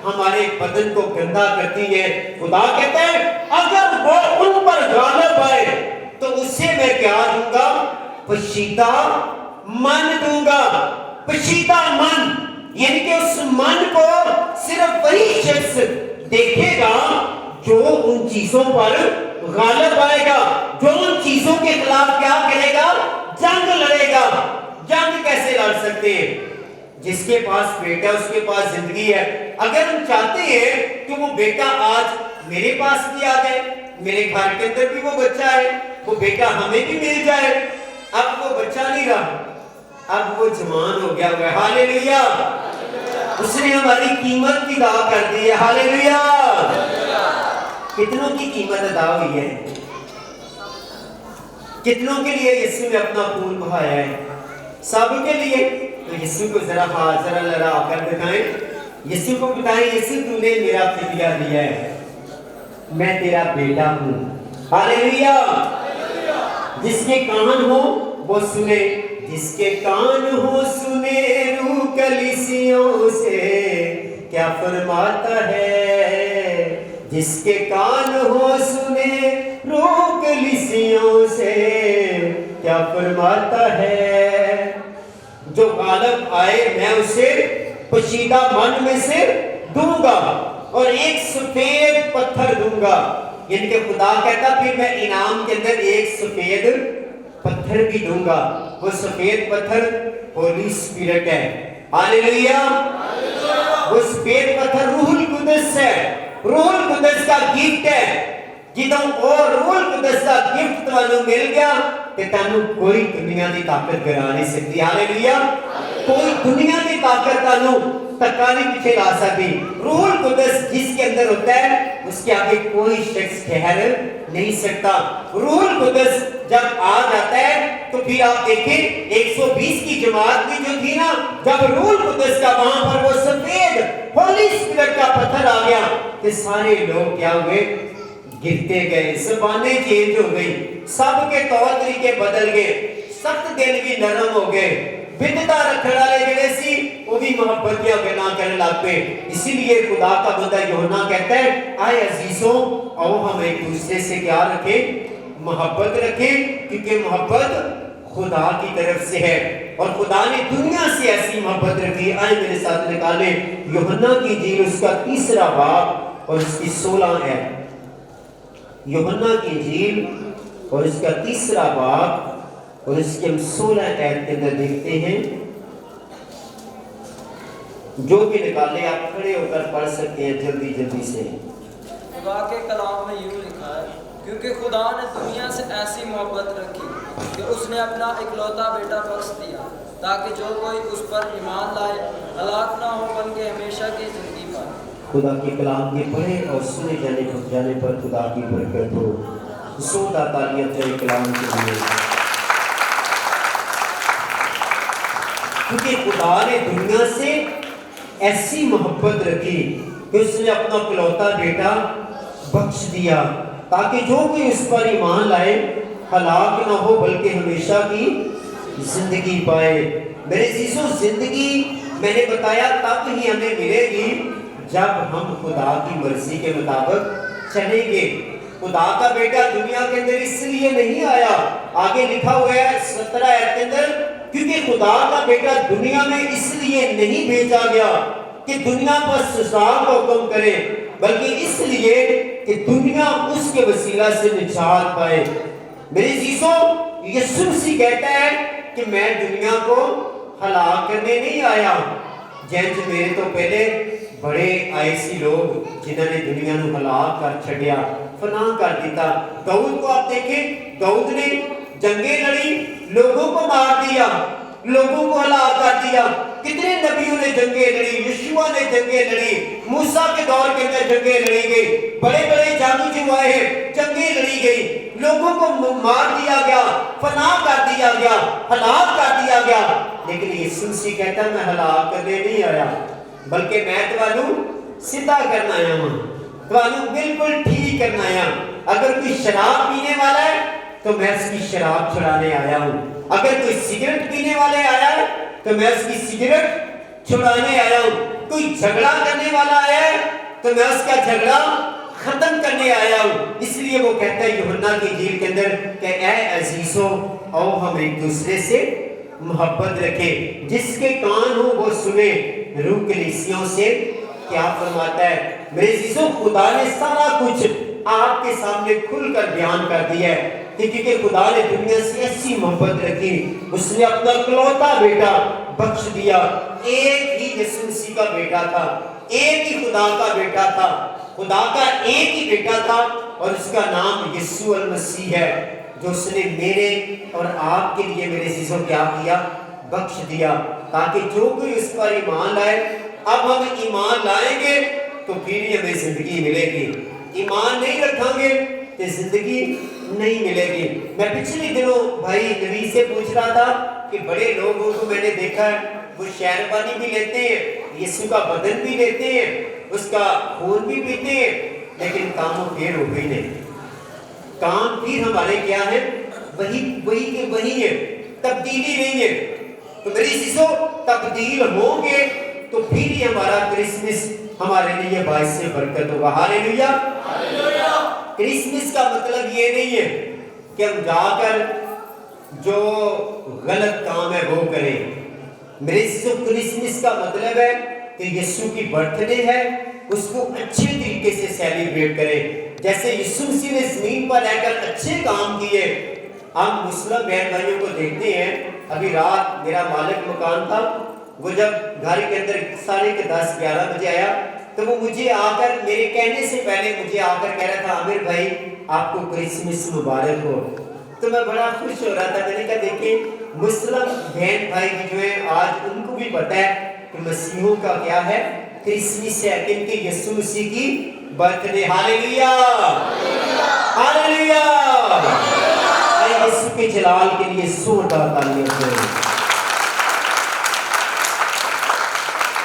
हमारे बदन को गंदा करती है, खुदा कहता है अगर वो उन पर गालिब आए तो उससे मैं क्या दूंगा? पशीदा मन दूंगा। पशीदा मन यानी कि उस मन को सिर्फ वही शख्स देखेगा जो उन चीजों पर गालिब आएगा, जो उन चीजों के खिलाफ क्या करेगा? जंग लड़ेगा। जंग कैसे लड़ सकते हैं? जिसके पास बेटा उसके पास जिंदगी है। अगर हम चाहते हैं कि वो बेटा आज मेरे पास भी आ जाए, मेरे घर के अंदर भी वो बच्चा है, वो बेटा हमें भी मिल जाए। अब वो बच्चा नहीं रहा, अब वो जवान हो गया है। हालेलुया। उसने हमारी कीमत भी अदा कर दी है। हालेलुया। कितनों की कीमत अदा हुई है? कितनों के लिए यीशु ने अपना खून बहाया है? सब के लिए। तो यीशु को जरा हाथ जरा लड़ा कर दिखाएं, यीशु को बताएं यीशु तूने मेरा फिदिया दिया है, मैं तेरा बेटा हूँ। हालेलुया। जिसके कान हो वो सुने, जिसके कान हो सुने रूह कलीसियों से क्या फरमाता है। जिसके कान हो सुने रूह कलीसियों से क्या फरमाता है। जो गालिब आए मैं उसे पशीदा मन में से दूंगा और एक सफेद पत्थर दूंगा। यानी कि खुदा कहता फिर मैं इनाम के अंदर एक सफेद पत्थर भी दूंगा। वो सफेद पत्थर होली स्पिरिट है। हालेलुया। वो सफेद पत्थर रूहुल कुदस है। रूहुल कुदस का गिफ्ट है। जिदों वो रूहुल कुदस का गिफ्ट ਤੁਹਾਨੂੰ ਮਿਲ ਗਿਆ ਤੇ ਤੁਹਾਨੂੰ ਕੋਈ ਦੁਨੀਆ ਦੀ ਤਾਕਤ ਗਿਰਾ ਨਹੀਂ ਸਕਦੀ। ਹਾਲੇਲुया। कोई दुनिया की ताकत ਤੁਹਾਨੂੰ ਧੱਕਾ नहीं पीछे ला सकती। रूहुल कुदस जिसके अंदर होता है उसके आगे कोई शख्स ठहर नहीं सकता। रूहुल कुदस जब आ जाता है तो फिर आप देखें 120 की जमात भी जो थी ना, जब रूहुल कुदस का वहां पर वो सफेद होली स्पिरिट का पत्थर आ गया तो सारे लोग क्या हुए? गिरते गए, ज़बानें चेंज हो गई, सबके तौर तरीके बदल गए, सख्त दिल भी नरम हो गए। बिदता रखने वाले जेड़े सी वो भी मोहब्बत की गल्लां करने लग पे। इसीलिए खुदा का बंदा यूहन्ना कहता है आए अजीजों आओ हम एक दूसरे से क्या रखें? मोहब्बत रखें, क्योंकि मोहब्बत खुदा की तरफ से है और खुदा ने दुनिया से ऐसी मोहब्बत रखी। आए मेरे साथ निकाले यूहन्ना की इंजील उसका 3 बाब और उसकी 16 है। यूहन्ना की इंजील और इसका 3 बाब और इसके हम 16 आयत के अंदर देखते हैं। जो भी निकाले आप खड़े होकर पढ़ सकते हैं जल्दी जल्दी से। खुदा के कलाम में यूं लिखा है, क्योंकि खुदा ने दुनिया से ऐसी मोहब्बत रखी कि उसने अपना इकलौता बेटा बख्श दिया, ताकि जो कोई उस पर ईमान लाए हलाक ना हो बल्कि हमेशा की जिंदगी पाए। खुदा के कलाम के पढ़े और सुने जाने पर खुदा की बरकत हो। जोरदार तालियां तेरे कलाम के लिए। क्योंकि खुदा ने दुनिया से ऐसी मोहब्बत रखी कि उसने अपना इकलौता बेटा बख्श दिया, ताकि जो कोई उस पर ईमान लाए हलाक ना हो बल्कि हमेशा की जिंदगी पाए। मेरे चीजों जिंदगी मैंने बताया तब ही हमें मिलेगी जब हम खुदा की मर्जी के मुताबिक चलेंगे। खुदा का बेटा दुनिया के अंदर इसलिए नहीं आया, आगे लिखा हुआ है 17 आयत के अंदर, क्योंकि खुदा का बेटा दुनिया में इसलिए नहीं भेजा गया कि दुनिया पर सजा का हुक्म करे, बल्कि इसलिए कि दुनिया उसके वसीला से निजात पाए। मेरे चीजों यीशु मसीह कहता है कि मैं दुनिया को हलाक करने नहीं आया। जैसे मेरे तो पहले बड़े आए सी लोग जिन्होंने दुनिया को हलाक कर छड़िया, फना कर दिता। दाऊद को आप देखें, दाऊद ने जंगे लड़ी, लोगों को मार दिया, लोगों को हलाक कर दिया। कितने नबियों ने जंगे लड़ी, यीशुआ ने जंगे लड़ी, मूसा के दौर के अंदर जंगे लड़ी गई, बड़े बड़े जादू जो आए जंगे लड़ी गई, लोगों को मार दिया गया, फना कर दिया गया, हलाक कर दिया गया। لیکن یسوع مسیح کہتا میں ہلاک کرنے نہیں آیا بلکہ میں تمہوں سیدھا کرنا آیا ہوں تمہوں بالکل ٹھیک کرنا آیا اگر کوئی شراب پینے والا ہے تو میں اس کی شراب چھڑانے آیا ہوں اگر کوئی سگریٹ پینے والے آیا ہے تو میں اس کی سگریٹ چھڑانے آیا ہوں کوئی جھگڑا کرنے والا آیا ہے تو میں اس کا جھگڑا ختم کرنے آیا ہوں اس لیے وہ کہتا ہے یوحنا کی انجیل کے اندر کہ اے عزیزو آؤ ہم ایک دوسرے سے محبت رکھیں جس کے کان ہو وہ سنے روح کلیسیوں سے کیا فرماتا ہے میرے عزیزو خدا نے سارا کچھ آپ کے سامنے کھل کر بیان کر دیا ہے کہ کیونکہ خدا نے دنیا سے ایسی محبت رکھی اس نے اپنا اکلوتا بیٹا بخش دیا ایک ہی یسوع مسیح کا بیٹا تھا ایک ہی خدا کا بیٹا تھا خدا کا ایک ہی بیٹا تھا اور اس کا نام یسوع المسیح ہے جو اس نے میرے اور آپ کے لیے میرے عزیزوں کیا کیا بخش دیا تاکہ جو کوئی اس پر ایمان لائے اب ہم ایمان لائیں گے تو پھر ہی ہمیں زندگی ملے گی ایمان نہیں رکھیں گے تو زندگی نہیں ملے گی میں پچھلے دنوں بھائی نبی سے پوچھ رہا تھا کہ بڑے لوگوں کو میں نے دیکھا ہے وہ شہر پانی بھی لیتے ہیں یسوع کا بدن بھی لیتے ہیں اس کا خون بھی پیتے ہیں لیکن کاموں پھر ہو گئی نہیں کام پھر ہمارے کیا ہے وہی کے وہی ہے تبدیلی نہیں ہے تو میری چیزوں تبدیل ہوں گے تو پھر ہی ہمارا کرسمس ہمارے لیے باعث سے برکت ہوگا ہاللیلویا کرسمس کا مطلب یہ نہیں ہے کہ ہم جا کر جو غلط کام ہے وہ کریں میرے چیزوں کرسمس کا مطلب ہے کہ یسوع کی برتھ ڈے ہے اس کو اچھے طریقے سے سیلیبریٹ کریں جیسے یسوع مسیح نے زمین پر رہ کر اچھے کام کیے ہم مسلم بہن بھائیوں کو دیکھتے ہیں ابھی رات میرا مالک مکان تھا وہ جب گھر کے اندر 10:30-11 بجے آیا تو وہ مجھے آ کر میرے کہنے سے پہلے مجھے آ کر کہہ رہا تھا عامر بھائی آپ کو کرسمس مبارک ہو تو میں بڑا خوش ہو رہا تھا میں نے کہا دیکھیں مسلم بہن بھائی جو ہیں آج ان کو بھی پتہ ہے کہ مسیحوں کا کیا ہے کرسمس ہے کہ ان کے یسوع مسیح کی برتھ ڈے ہاللیلویا ہاللیلویا اے یسوع کے جلال کے لیے زوردار تالیاں دیں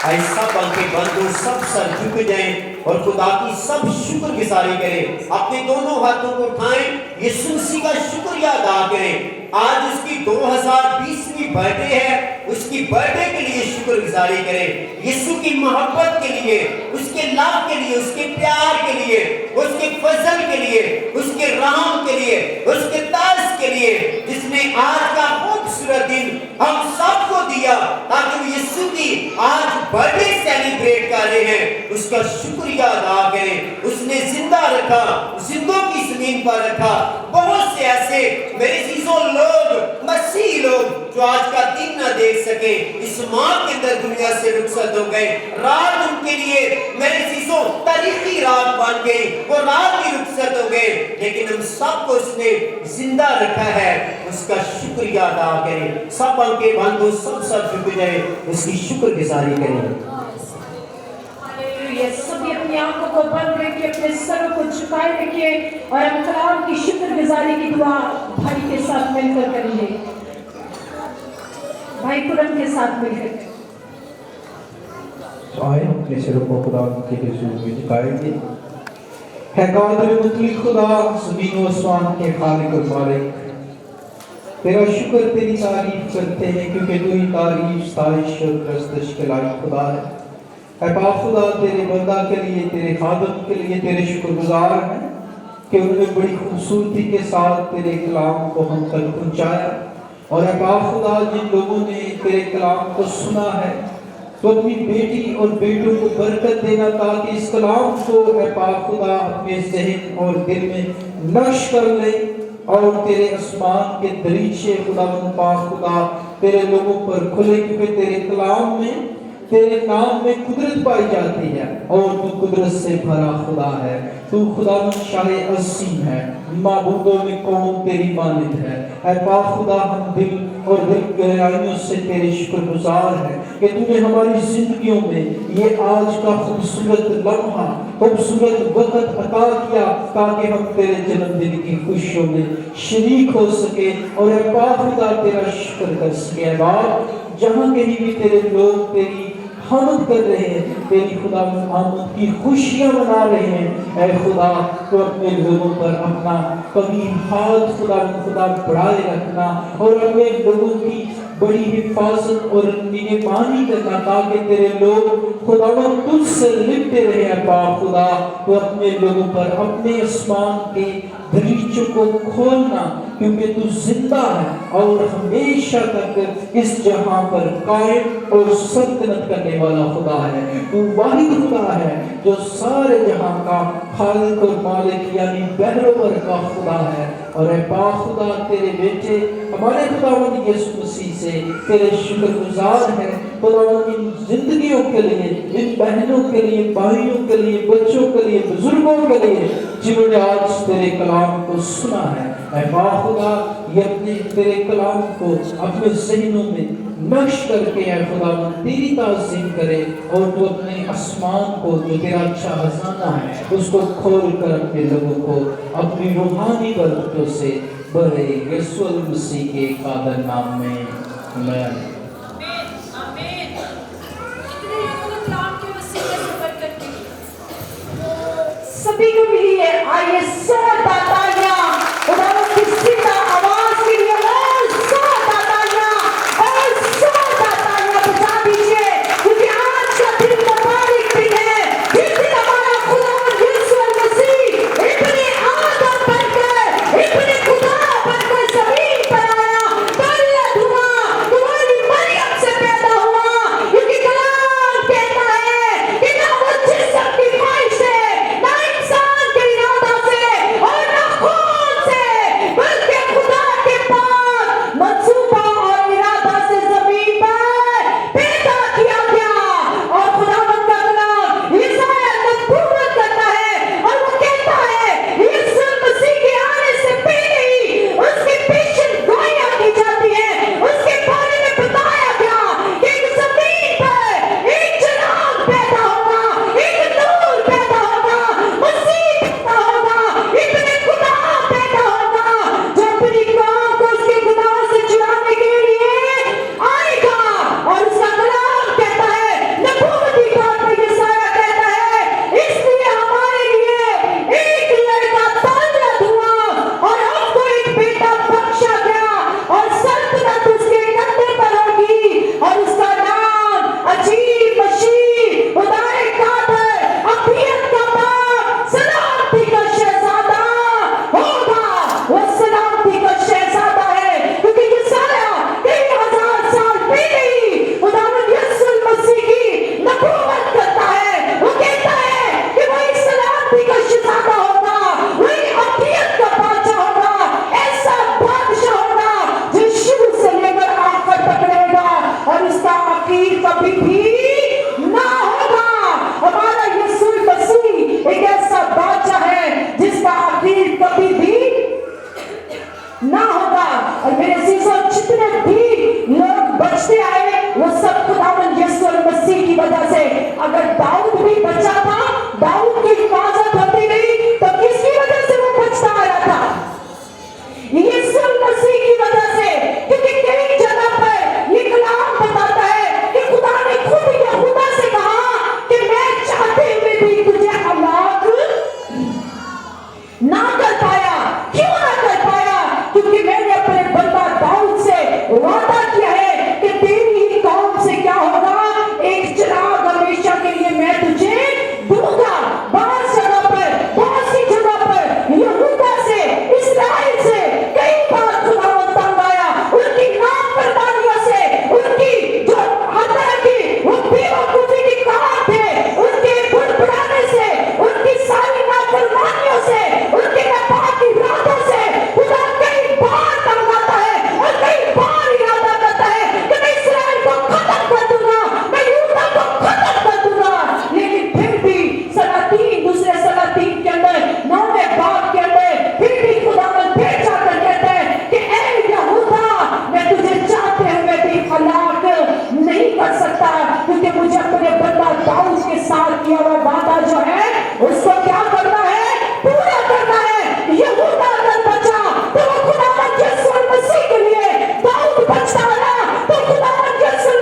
آئے سب آنکھیں بند ہو سب سر جھک جائیں اور خدا کی سب شکر گزاری کریں اپنے دونوں ہاتھوں کو اٹھائیں یسوع مسیح کا شکریہ ادا کریں آج اس کی 2020ویں برتھ ڈے ہے اس کی برتھ ڈے کے لیے شکر گزاری کریں یسوع کی محبت کے لیے اس کے لو کے لیے اس کے پیار کے لیے اس کے فضل کے لیے اس کے رحم کے لیے اس کے طرز کے لیے جس نے آج کا خوبصورت دن ہم سب کو دیا تاکہ وہ یسوع کی آج برتھ ڈے سیلیبریٹ کر رہے ہیں اس کا شکریہ ادا کریں اس نے زندہ رکھا زندوں کی زمین پر رکھا بہت سے ایسے میرے چیزوں لوگ مسیح لوگ جو آج کا دن نہ دیکھ سکے اس ماہ کے اندر دنیا سے رخصت ہو گئے رات ان کے لیے میرے چیزوں تاریخی رات بن گئی وہ رات بھی رخصت ہو گئے لیکن ہم سب کو اس نے زندہ رکھا ہے اس کا شکریہ ادا کریں سب آنکھیں بند ہو سب سر جھک جائیں اس کی شکر گزاری کریں سبھی اپنی آنکھوں کو بند رکھیں اپنے سر کو جھکائے رکھیں اور ہم کلام کی شکر گزاری کی دعا بھائی کے ساتھ مل کر کریں گے بھائی قرآن کے ساتھ مل کر آئے ہم اپنے سروں کو خدا کے حضور میں جھکائیں گے ہے قادر مطلق خدا زمین و آسمان کے خالق اور مالک تیرا شکر تیری تعریف کرتے ہیں کیونکہ تو ہی تعریف ستائش اور پرستش کے لائق خدا ہے اے پاک خدا تیرے بندہ کے لیے تیرے خادم کے لیے تیرے شکر گزار ہیں کہ انہوں نے بڑی خوبصورتی کے ساتھ تیرے کلام کو ہم تک پہنچایا اور اے پاک خدا جن لوگوں نے تیرے کلام کو سنا ہے تو اپنی بیٹی اور بیٹوں کو برکت دینا تاکہ اس کلام کو اے پاک خدا اپنے ذہن اور دل میں نقش کر لے اور تیرے آسمان کے دریچے خدا من پاک خدا تیرے لوگوں پر کھلے کیونکہ تیرے کلام میں تیرے نام میں قدرت پائی جاتی ہے اور تو قدرت سے بھرا خدا ہے تو خدا شاہ عظیم ہے معبودوں میں کون تیری مانند ہے اے پاک خدا ہم دل اور دل گہرائیوں سے تیرے شکر گزار ہیں کہ تو نے ہماری زندگیوں میں یہ آج کا خوبصورت لمحہ خوبصورت وقت عطا کیا تاکہ ہم تیرے جنم دن کی خوشیوں میں شریک ہو سکے اور اے پاک خدا تیرا شکر کر سکے اے باپ जहाँ कहीं भी तेरे लोग तेरी हामद कर रहे हैं, तेरी खुदा आमद की खुशियाँ मना रहे हैं, ऐ खुदा तो अपने लोगों पर अपना कभी हाथ खुदा बढ़ाए रखना और अपने लोगों की बड़ी हिफाजत और निगरानी करना, ताकि तेरे लोग खुदा तुझसे लिपटे रहे। पाक खुदा तो अपने लोगों पर अपने आसमान के दरीचों को खोलना, क्योंकि तू जिंदा है और हमेशा तक इस जहां पर कायम और सल्तनत करने वाला खुदा है। तू वाहिद खुदा है जो सारे जहां का खालिक और मालिक यानी बहरोवर का खुदा है। और ऐ पाक खुदा तेरे बेटे हमारे खुदावंद यीशु मसीह से तेरे शुक्रगुजार हैं खुदावंद इन जिंदगियों के लिए, इन बहनों के लिए, भाइयों के लिए, बच्चों के लिए, बुजुर्गों के लिए जिन्होंने आज तेरे कलाम को सुना है। ऐ पाक खुदा ये अपने तेरे कलाम को अपने ज़हनों में नक्श करके ऐ खुदावंद तेरी ताज़ीम करे और तू अपने आसमान को जो तेरा अच्छा खजाना है उसको खोल कर अपने लोगों को अपनी रूहानी बरकतों से भरे। यीशु मसीह के कादर नाम में आमीन। आमीन। इतने लोगों ने कलाम के वसीले से बरकत की। सभी को मिली है। आइए सौ तालियां खुदावंद की जिंदा आवाज के लिए सौ तालियां बजा दीजिए, क्योंकि आज का दिन मुबारक दिन है, जिस दिन हमारा खुदावंद यीशु मसीह इतने आदम बनकर इतने खुदा बनकर जमीन पर आया। तालियां दुआ तुम्हारी मरियम से पैदा हुआ, क्योंकि कलाम कहता है कि ना वो जिस्म की ख्वाहिश से, ना इंसान के इरादा से और ना खून से, बल्कि खुदा के पास मंसूबा और इरादा से जमीन पर पैदा किया गया। और खुदावंद का कलाम यशायाह नबूवत करता है और वो कहता है यीशु मसीह के आने से पहले ही उसकी पेशेंगोइयां की जाती है। उसके बारे में बताया गया कि एक जमीन पर एक चिराग पैदा होगा, एक नूर पैदा होगा, मसीह पैदा होगा, इतने खुदा पैदा होगा जो अपनी कौम को उसके गुनाह से छुड़ाने के लिए आएगा। और उसका कलाम कहता है, नबूवती तौर पर यशायाह कहता है, इसलिए हमारे लिए एक लड़का पैदा हुआ और हमको एक बेटा बख्शा गया और सल्तनत उसके कंधे पर होगी और उसका नाम अजीब मसीह, खुदाए कादिर, अबदियत का बाप, सलामती का शहजादा होगा। वो सलामती का शहजादा है, क्योंकि यशायाह 3000 साल पहले ही खुदावंद यीशु मसीह की नबूवत करता है। वो कहता है कि वही सलामती का शहजादा होगा, वही अबदियत का बादशाह होगा, ऐसा बादशाह होगा जो शुरू से लेकर आखिर तक रहेगा और उसका आखिर कभी भी ना होगा। हमारा यीशु मसीह एक ऐसा बादशाह है जिसका आखिर कभी भी ना होगा। और मेरे अजीजों, जितने भी लोग बचते आए वो सब खुदावंद यीशु मसीह की वजह से। अगर दाऊद भी बचा था, दाऊद की हिफाजत होती गई, तो किसकी वजह से वो बचता आया था? यीशु मसीह की वजह से। क्योंकि कई जगह पर ये कलाम बताता है कि खुदा ने खुद यहूदा से कहा कि मैं चाहते हुए भी तुझे हलाक ना कर पाया। क्यों ना कर पाया? क्योंकि मैंने अपने बंदा दाऊद से वादा किया है कि तेरी ही कौम से क्या होगा, एक चिराग हमेशा के लिए मैं तुझे दूंगा। बहुत जगह पर, बहुत सी जगह पर यहूदा से, इस्राएल से कई बार खुदावंद तंग आया, उनकी नाफरमानियों से, उनकी जो हर तरह की वो बेवकूफी के काम थे, उनके बुड़बुड़ाने से, उनकी सारी नाफरमानियों से, उनके नापाक इरादों से खुदा कई बार तंग आता है और कई बार इरादा करता है कि मैं इस्राएल को खत्म कर दूंगा, मैं यहूदा को खत्म कर दूंगा। लेकिन फिर भी सलातीन, दूसरे सलातीन के अंदर 9वें बाब के अंदर फिर भी खुदावंद फिर जाकर कहते हैं कि ऐ यहूदा, मैं तुझे चाहते हुए भी हलाक नहीं कर सकता, क्योंकि मुझे अपने बंदा दाऊद के साथ किया हुआ वादा जो है उसको क्या करना है, पूरा करना है। यहूदा अगर बचा तो वो खुदावंद यीशु मसीह के लिए, दाऊद बचता रहा तो खुदावंद यीशु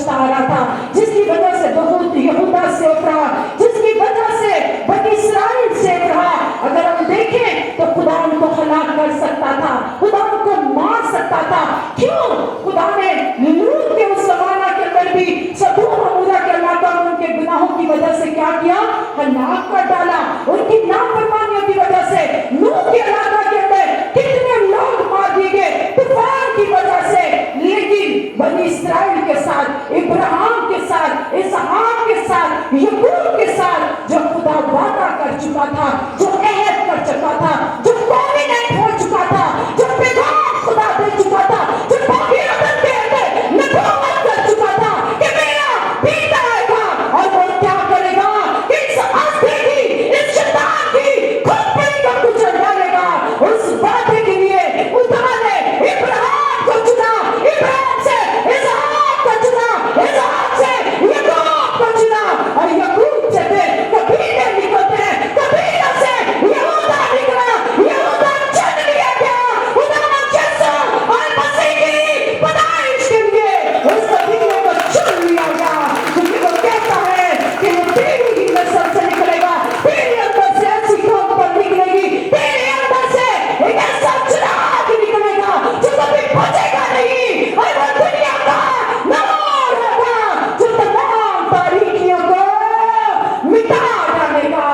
पछता रहा था, जिसकी वजह से बहुत यहूदा सेफ रहा, जिसकी वजह से बनी इस्राइल सेफ रहा। अगर हम देखें तो खुदा उनको हलाक कर सकता था, खुदा उनको मार सकता था। क्यों? खुदा ने लूत के उस जमाना के अंदर भी सदोम अमोरा के इलाका में उनके गुनाहों की वजह से क्या किया? हलाक कर डाला। उनकी नाफरमानियों की वजह से लूत के इलाका के अंदर कितने लोग मार दिए गए तूफान की वजह से। लेकिन बनी इस्राइल के साथ, इब्राहिम के साथ, इसहाक के साथ, याकूब के साथ जो खुदा वादा कर चुका था, जो अहद कर चुका था, जो कॉवेनेंट हो चुका था, जो पैगाम खुदा दे चुका था, जो बाबिलोन के अंदर नबूवत कर चुका था कि मेरा बेटा आएगा और वो क्या करेगा कि इस आस्थे की, इस शैतान की खोपड़ी को कुचल डालेगा। उस वादे के लिए खुदा ने इब्राहिम को चुना, इब्राहिम से इसहाक को चुना, इसहाक से याकूब को चुना और याकूब से कबीले निकलते हैं, कबीले से यहूदा निकला, यहूदा चुन लिया गया खुदा यीशु और मसीह की पैदाइश के लिए। उस कबीले को चुन लिया गया क्योंकि वो कहता है कि वो तेरी ही नस्ल से निकलेगा, तेरे अंदर से ऐसी कौम पर निकलेगी, तेरे अंदर से एक ऐसा चिराग निकलेगा जो कभी बुझेगा नहीं और वो दुनिया का नूर होगा जो तमाम तारीकियों को मिटा डालेगा।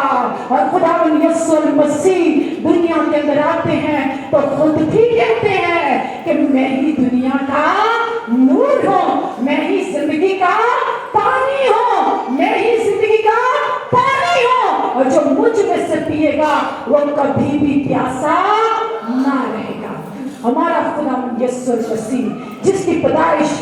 और खुदावंद यीशु मसीह दुनिया के अंदर आते हैं तो खुद भी कहते हैं कि मैं ही दुनिया का नूर हूँ, मैं ही जिंदगी का पानी हूँ, मैं ही जिंदगी का पानी हूँ और जो मुझ में से पिएगा वो कभी भी प्यासा ना रहेगा। हमारा खुदावंद यीशु मसीह जिसकी पैदाइश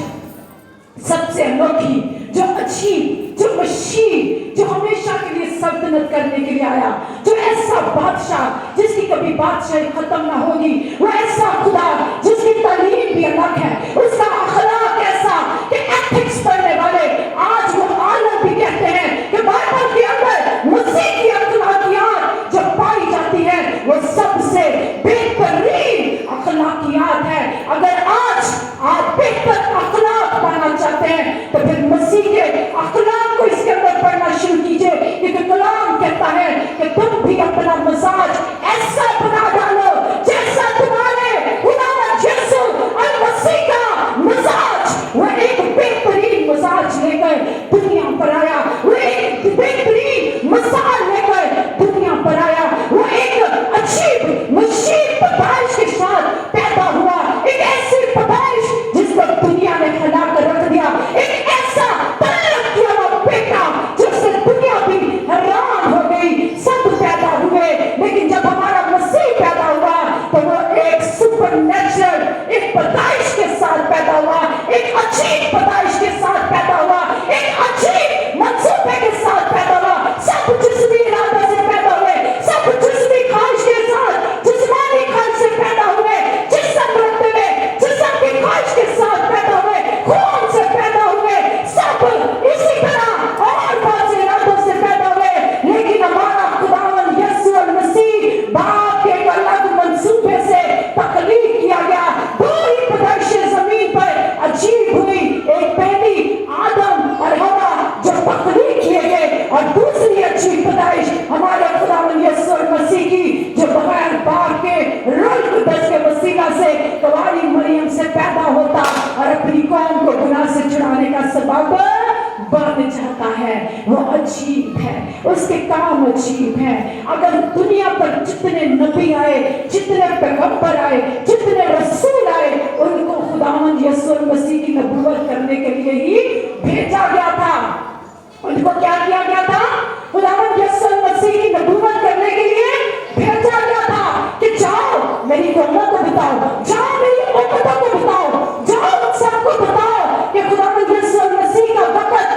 सबसे अनोखी, जो अच्छी, जो मशीन, जो हमेशा के लिए सल्तनत करने के लिए आया, जो ऐसा बादशाह जिसकी कभी बादशाही खत्म ना होगी, वो ऐसा खुदा जिसकी तालीम भी अलग है, उसका अखलाक ऐसा कि एथिक्स पढ़ने वाले आज वो आलम भी कहते हैं कि बाइबल के अंदर मसीह की अखलाकियात जो पाई जाती है वो सबसे बेहतरीन अखलाकियात है। अगर आज आप बेहतर अखलाक पाना चाहते हैं तो फिर मसीह के अखलाक को इसके अंदर पढ़ना शुरू कीजिए, क्योंकि कलाम कहता है कि तुम भी अपना मजाज ऐसा बना डालो जैसा तुम्हारे खुदावंद यीशु मसीह का मजाज, वो एक बेहतरीन मजाज लेकर दुनिया पर आया, वो एक बेहतरीन मसाल लेकर दुनिया पर आया, वो एक अच्छी मशीन पैदाइश के साथ पैदा हुआ, एक ऐसी पैदाइश जिसको दुनिया ने हिला कर रख दिया, एक ऐसा तल्लक किया हुआ बेटा जिससे दुनिया भी हैरान हो गई। सब पैदा हुए लेकिन जब हमारा मसीह पैदा हुआ तो वो एक सुपरनैचुरल, एक पैदाइश के साथ पैदा हुआ, एक अच्छी पैदाइश के साथ पैदा हुआ, एक अच्छी मंसूबे के साथ पैदा हुआ। सब जिस्मी इरादे से पैदा हुए, सब जिस्मी ख्वाहिश के साथ, जिस्मानी ख्वाहिश से पैदा हुए, जिस्म रखते हुए जिस्म की ख्वाहिश के साथ पैदा हुए, खून से पैदा हुए, सब इसी तरह और बहुत से इरादों से पैदा हुए। लेकिन हमारा खुदावंद यीशु मसीह बाप के एक अलग मंसूबे से तख्लीक किया गया। दो ही पैदाइशें जमीन पर अजीब हुई, एक पहली आदम और हवा जो तख्लीक किए गए और दूसरी अच्छी पैदाइश हमारे खुदावंद यीशु मसीह की जो बगैर बाप के रूह कुद्दस के वसीला से कुंवारी मरियम से पैदा होता और अपनी कौम को गुनाह से छुड़ाने का सबब बन जाता है। वो अजीब है, उसके काम अजीब है। अगर दुनिया पर जितने नबी आए, जितने पैगंबर आए, जितने रसूल आए, उनको खुदावंद यीशु मसीह की नबूवत करने के लिए ही भेजा गया था। उनको क्या किया गया था? खुदावंद यीशु मसीह की नबूवत करने के लिए भेजा गया था कि जाओ मेरी कौमों को बताओ, जाओ मेरी उम्मतों को बताओ, जाओ सबको बताओ कि खुदावंद यीशु मसीह का वक़्त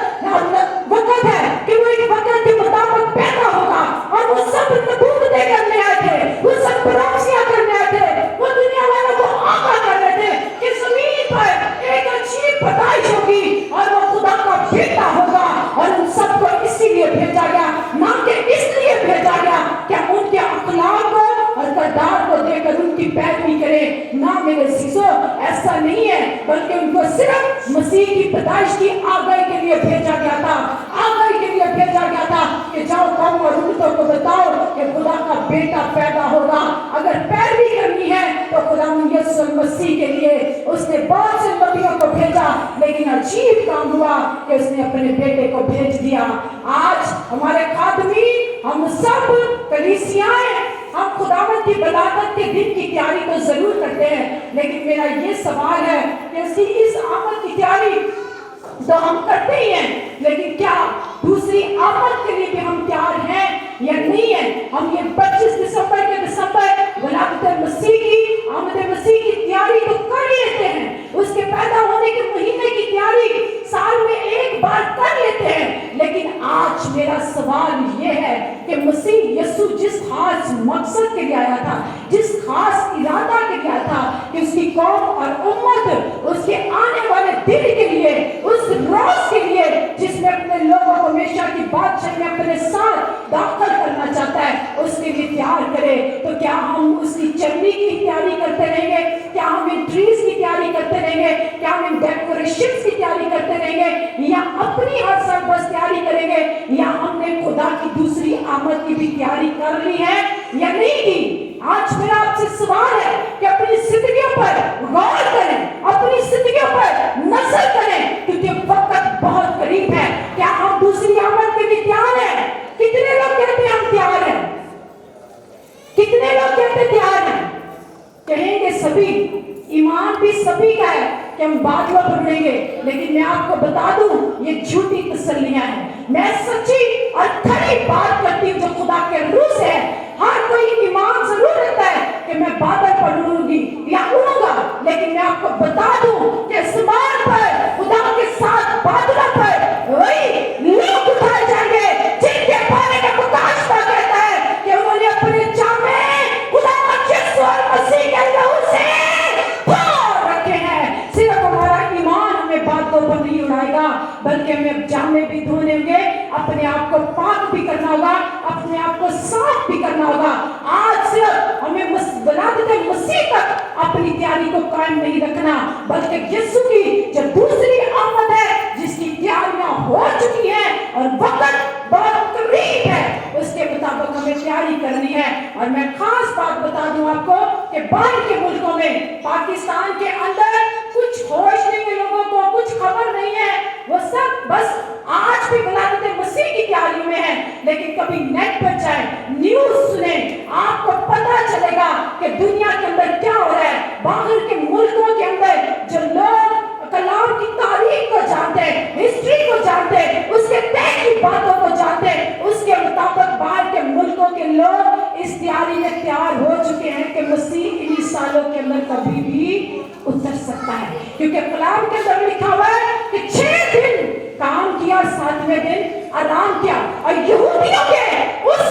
है कि वो एक वक़्त के मुताबिक पैदा होगा। और वो सब नबूवतें करने आए थे, वो सब प्रोफेसियां करने आए थे, वो दुनिया वालों को आगाह कर रहे थे कि जमीन पर एक अच्छी पैदाइश होगी और वो खुदा का बेटा होगा। और उन सबको इसीलिए भेजा गया, ना कि इसलिए भेजा गया कि उनके अखलाक को और किरदार को देखकर उनकी पैरवी करें। ना मेरे सीसो, ऐसा नहीं है, बल्कि उनको सिर्फ मसीह की पैदाइश की आगाह कि जाओ कौम और उम्मतों को बताओ कि खुदा का बेटा पैदा होगा। अगर पैरवी करनी है तो खुदा यीशु मसीह के लिए उसने बहुत से नबियों को भेजा, लेकिन अजीब काम हुआ कि उसने अपने बेटे को भेज दिया। आज हमारे खादमी, हम सब कलीसियाएं, हम खुदावंद की बलागत के दिन की तैयारी तो जरूर करते हैं, लेकिन मेरा ये सवाल है कि उसकी इस आमद की तैयारी तो हम करते ही हैं, लेकिन क्या दूसरी आमद के लिए भी हम तैयार हैं या नहीं है? हम ये 25 दिसंबर के वलादत मसीह की, आमद मसीह की तैयारी तो कर लेते हैं, उसके पैदा होने के महीने की तैयारी साल में एक बार कर लेते हैं, लेकिन आज मेरा सवाल ये है कि मसीह यीशु जिस खास मकसद के लिए आया था, जिस खास इरादा के लिए आया था कि उसकी कौम और उम्मत उसके आने वाले दिन के लिए, उस रोज के लिए जिसमें अपने लोगों को हमेशा की बादशाह में अपने साथ दाखिल करना चाहता है, उसके लिए तैयार करे। तो क्या हम उसकी चमड़ी की तैयारी करते रहेंगे? क्या हम इन ट्रीज की तैयारी करते रहेंगे? क्या हम इन डेकोरेशंस की तैयारी करते रहेंगे, या अपनी हर साल बस तैयारी करेंगे, या हमने खुदा की दूसरी आमद की भी तैयारी कर ली है या नहीं की? आज मेरा आपसे सवाल है कि अपनी जिंदगियों पर गौर करें, अपनी जिंदगियों पर नजर करें, क्योंकि वक्त बहुत करीब है। क्या हम दूसरी आमद के लिए तैयार हैं? कितने लोग कहते हैं हम तैयार हैं? कितने लोग कहते हैं तैयार हैं? कहेंगे सभी, ईमान भी सभी का है कि हम बादलों पर उड़ेंगे, लेकिन मैं आपको बता दूं ये झूठी तसल्लियां हैं। मैं सच्ची और खरी बात करती हूँ जो खुदा के रूह से है। हर कोई ईमान जरूर रखता है कि मैं बादल पर उड़ूंगी या उड़ूंगा, लेकिन मैं आपको बता दूं कि आसमान पर खुदा के साथ बादलों पर वही लोग उठाए जाएंगे जिनके बारे में मुकाशवा कहता है कि उन्होंने अपने जामे खुदा यीशु मसीह के लहू से धो रखे हैं। सिर्फ हमारा ईमान हमें बादलों पर नहीं उड़ाएगा, बल्कि हमें जामे भी धोने होंगे, अपने आप को पाक भी करना होगा, अपने आप को साफ भी करना होगा। आज सिर्फ हमें वलादत मसीह तक अपनी तैयारी को कायम नहीं रखना, बल्कि यीशु की जो दूसरी आमद है जिसकी तैयारियां हो चुकी हैं और वक्त बहुत करीब है, उसके मुताबिक हमें तैयारी करनी है। और मैं खास बात बता दूं आपको कि बाहर के मुल्कों में, पाकिस्तान के अंदर कुछ होश नहीं है लोगों को, कुछ खबर नहीं है, वो सब बस आज भी वलादत मसीह की तैयारी में है। लेकिन कभी नेट पर जाए, न्यूज सुने, आपको पता चलेगा कि दुनिया के अंदर क्या हो रहा है। बाहर के मुल्कों के अंदर जो लोग कलाम की तारीख को जानते हैं, हिस्ट्री को जानते हैं, उसके तय की बातों को जानते हैं, उसके मुताबिक बाहर के मुल्कों के लोग इस तैयारी में तैयार हो चुके हैं कि मसीह इन्हीं सालों के अंदर कभी भी उतर सकता है। क्योंकि कलाम के अंदर लिखा हुआ है कि 6 दिन काम किया, 7वें दिन आराम किया। और यहूदियों के उस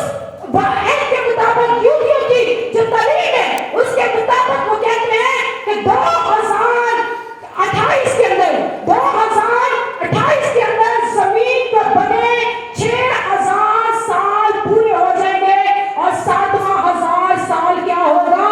के मुताबिक, यहूदियों की जो तारीख है उसके मुताबिक वो कहते हैं कि 2028 के अंदर, 2028 के अंदर जमीन पर बने 6000 साल पूरे हो जाएंगे और 7000 साल क्या होगा?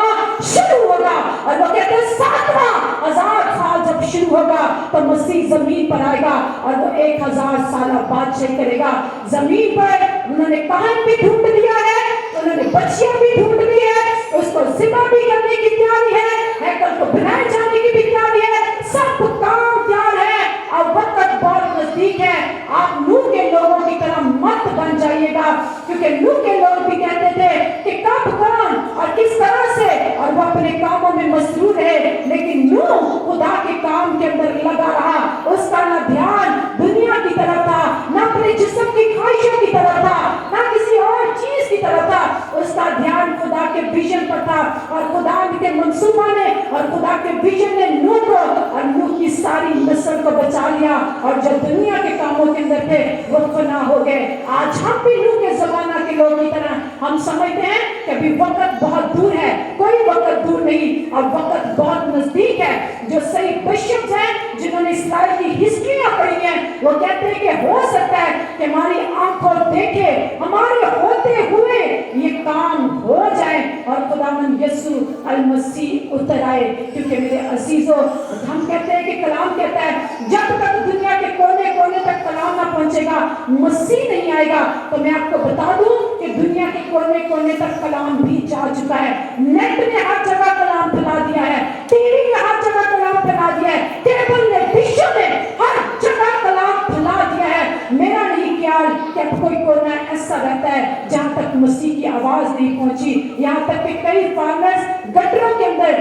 शुरू होगा। और वो कहते हैं 7000 साल जब शुरू होगा तो मसीह जमीन पर आएगा और वो 1000 साल बादशाही करेगा जमीन पर। उन्होंने कान भी ढूंढ लिया है, उन्होंने बच्चियां भी ढूंढ ली है, उसको जिबा भी करने की तैयारी है, हैकल को बनाए जाने की भी तैयारी है, सब काम तैयार है और वक्त बहुत नजदीक है। आप नूह के लोगों की तरह मत बन जाइएगा, क्योंकि नूह के लोग भी कहते थे कि कब, कौन और किस तरह से, और वो अपने कामों में मसरूफ है। लेकिन नूह खुदा के काम के अंदर लगा रहा, उसका ना ध्यान दुनिया की तरफ था, ना अपने जिस्म की ख्वाहिशों की तरफ था, ना किसी और चीज की तरफ था, उसका ध्यान खुदा के विजन पर था। और खुदा के मंसूबा ने और खुदा के विजन ने नूह को और नूह की सारी नस्ल को बचा लिया, और जो दुनिया के कामों के अंदर थे वो फना हो गए। आज हम भी नूह के जमाना के लोगों की तरह हम समझते हैं कि अभी वक्त बहुत दूर है, कोई वक्त दूर नहीं, और वक्त बहुत नजदीक है। जो सही बिशप्स हैं जिन्होंने इस्राएल की हिस्ट्रियां पढ़ी हैं, वो कहते हैं कि हो सकता है कि हमारी आंखों देखे, हमारे होते हुए ये काम हो जाए और खुदावंद यीशु अल मसीह उतर आए। क्योंकि मेरे अजीजों, हम कहते हैं कि कलाम कहता है जब तक दुनिया के कोने कोने तक कलाम ना पहुंचेगा मसीह नहीं आएगा तो मैं आपको बता दूं कि दुनिया के कोने कोने तक कलाम भी जा चुका है। नेट ने हर जगह कलाम फैला दिया है, टीवी ने हर जगह कलाम फैला दिया है, केबल ने, डिशों ने हर जगह कलाम फैला दिया है। मेरा नहीं ख्याल कि अब कोई कोना ऐसा रहता है जहां तक मसीह की आवाज नहीं पहुंची। यहाँ तक कि कई फार्मर्स गटरों के अंदर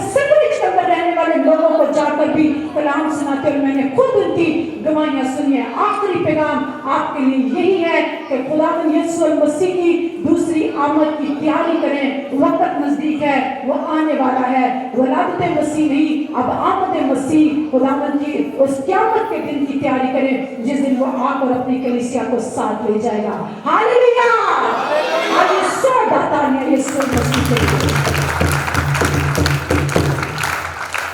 सिवरेज के अंदर रहने वाले लोगों को जाकर भी कलाम सुनाते और मैंने खुद उनकी गवाहियां सुनी है। आखिरी पैगाम आपके लिए यही है कि खुदावंद यीशु मसीह की दूसरी आमद की तैयारी करें। वक्त नजदीक है, वो आने वाला है। वलादत मसीह नहीं, अब आमद मसीह खुदावंद की उस क़यामत के दिन की तैयारी करें जिस दिन वो आकर अपनी कलीसिया को साथ ले जाएगा। हालेलुया! आज ये सौ दातानियां यीशु मसीह के लिए।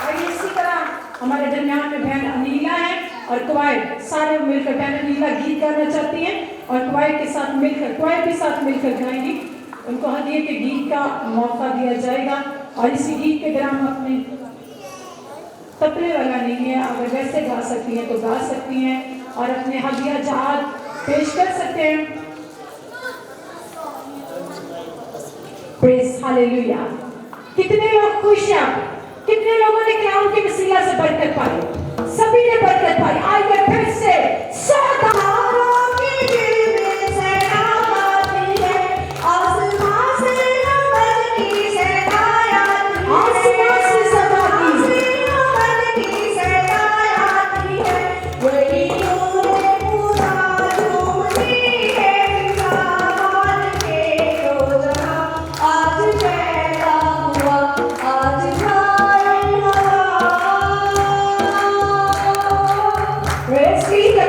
और इसी तरह हमारे दरमियान में बहन अनीला है और क्वायर सारे मिलकर, बहन अनीला गीत गाना चाहती हैं और क्वायर के साथ मिलकर गाएंगी। उनको हदिये के गीत का मौका दिया जाएगा और इसी गीत के दौरान अपने तबले वाला नहीं है, अगर वैसे गा सकती हैं तो गा सकती हैं और अपने हदिया जहाज पेश कर सकते हैं। Praise hallelujah! कितने लोग खुश हैं? कितने लोगों ने कलाम के वसीला से बरकत पाई? सभी ने बरकत पाई। आइए फिर से Let's see the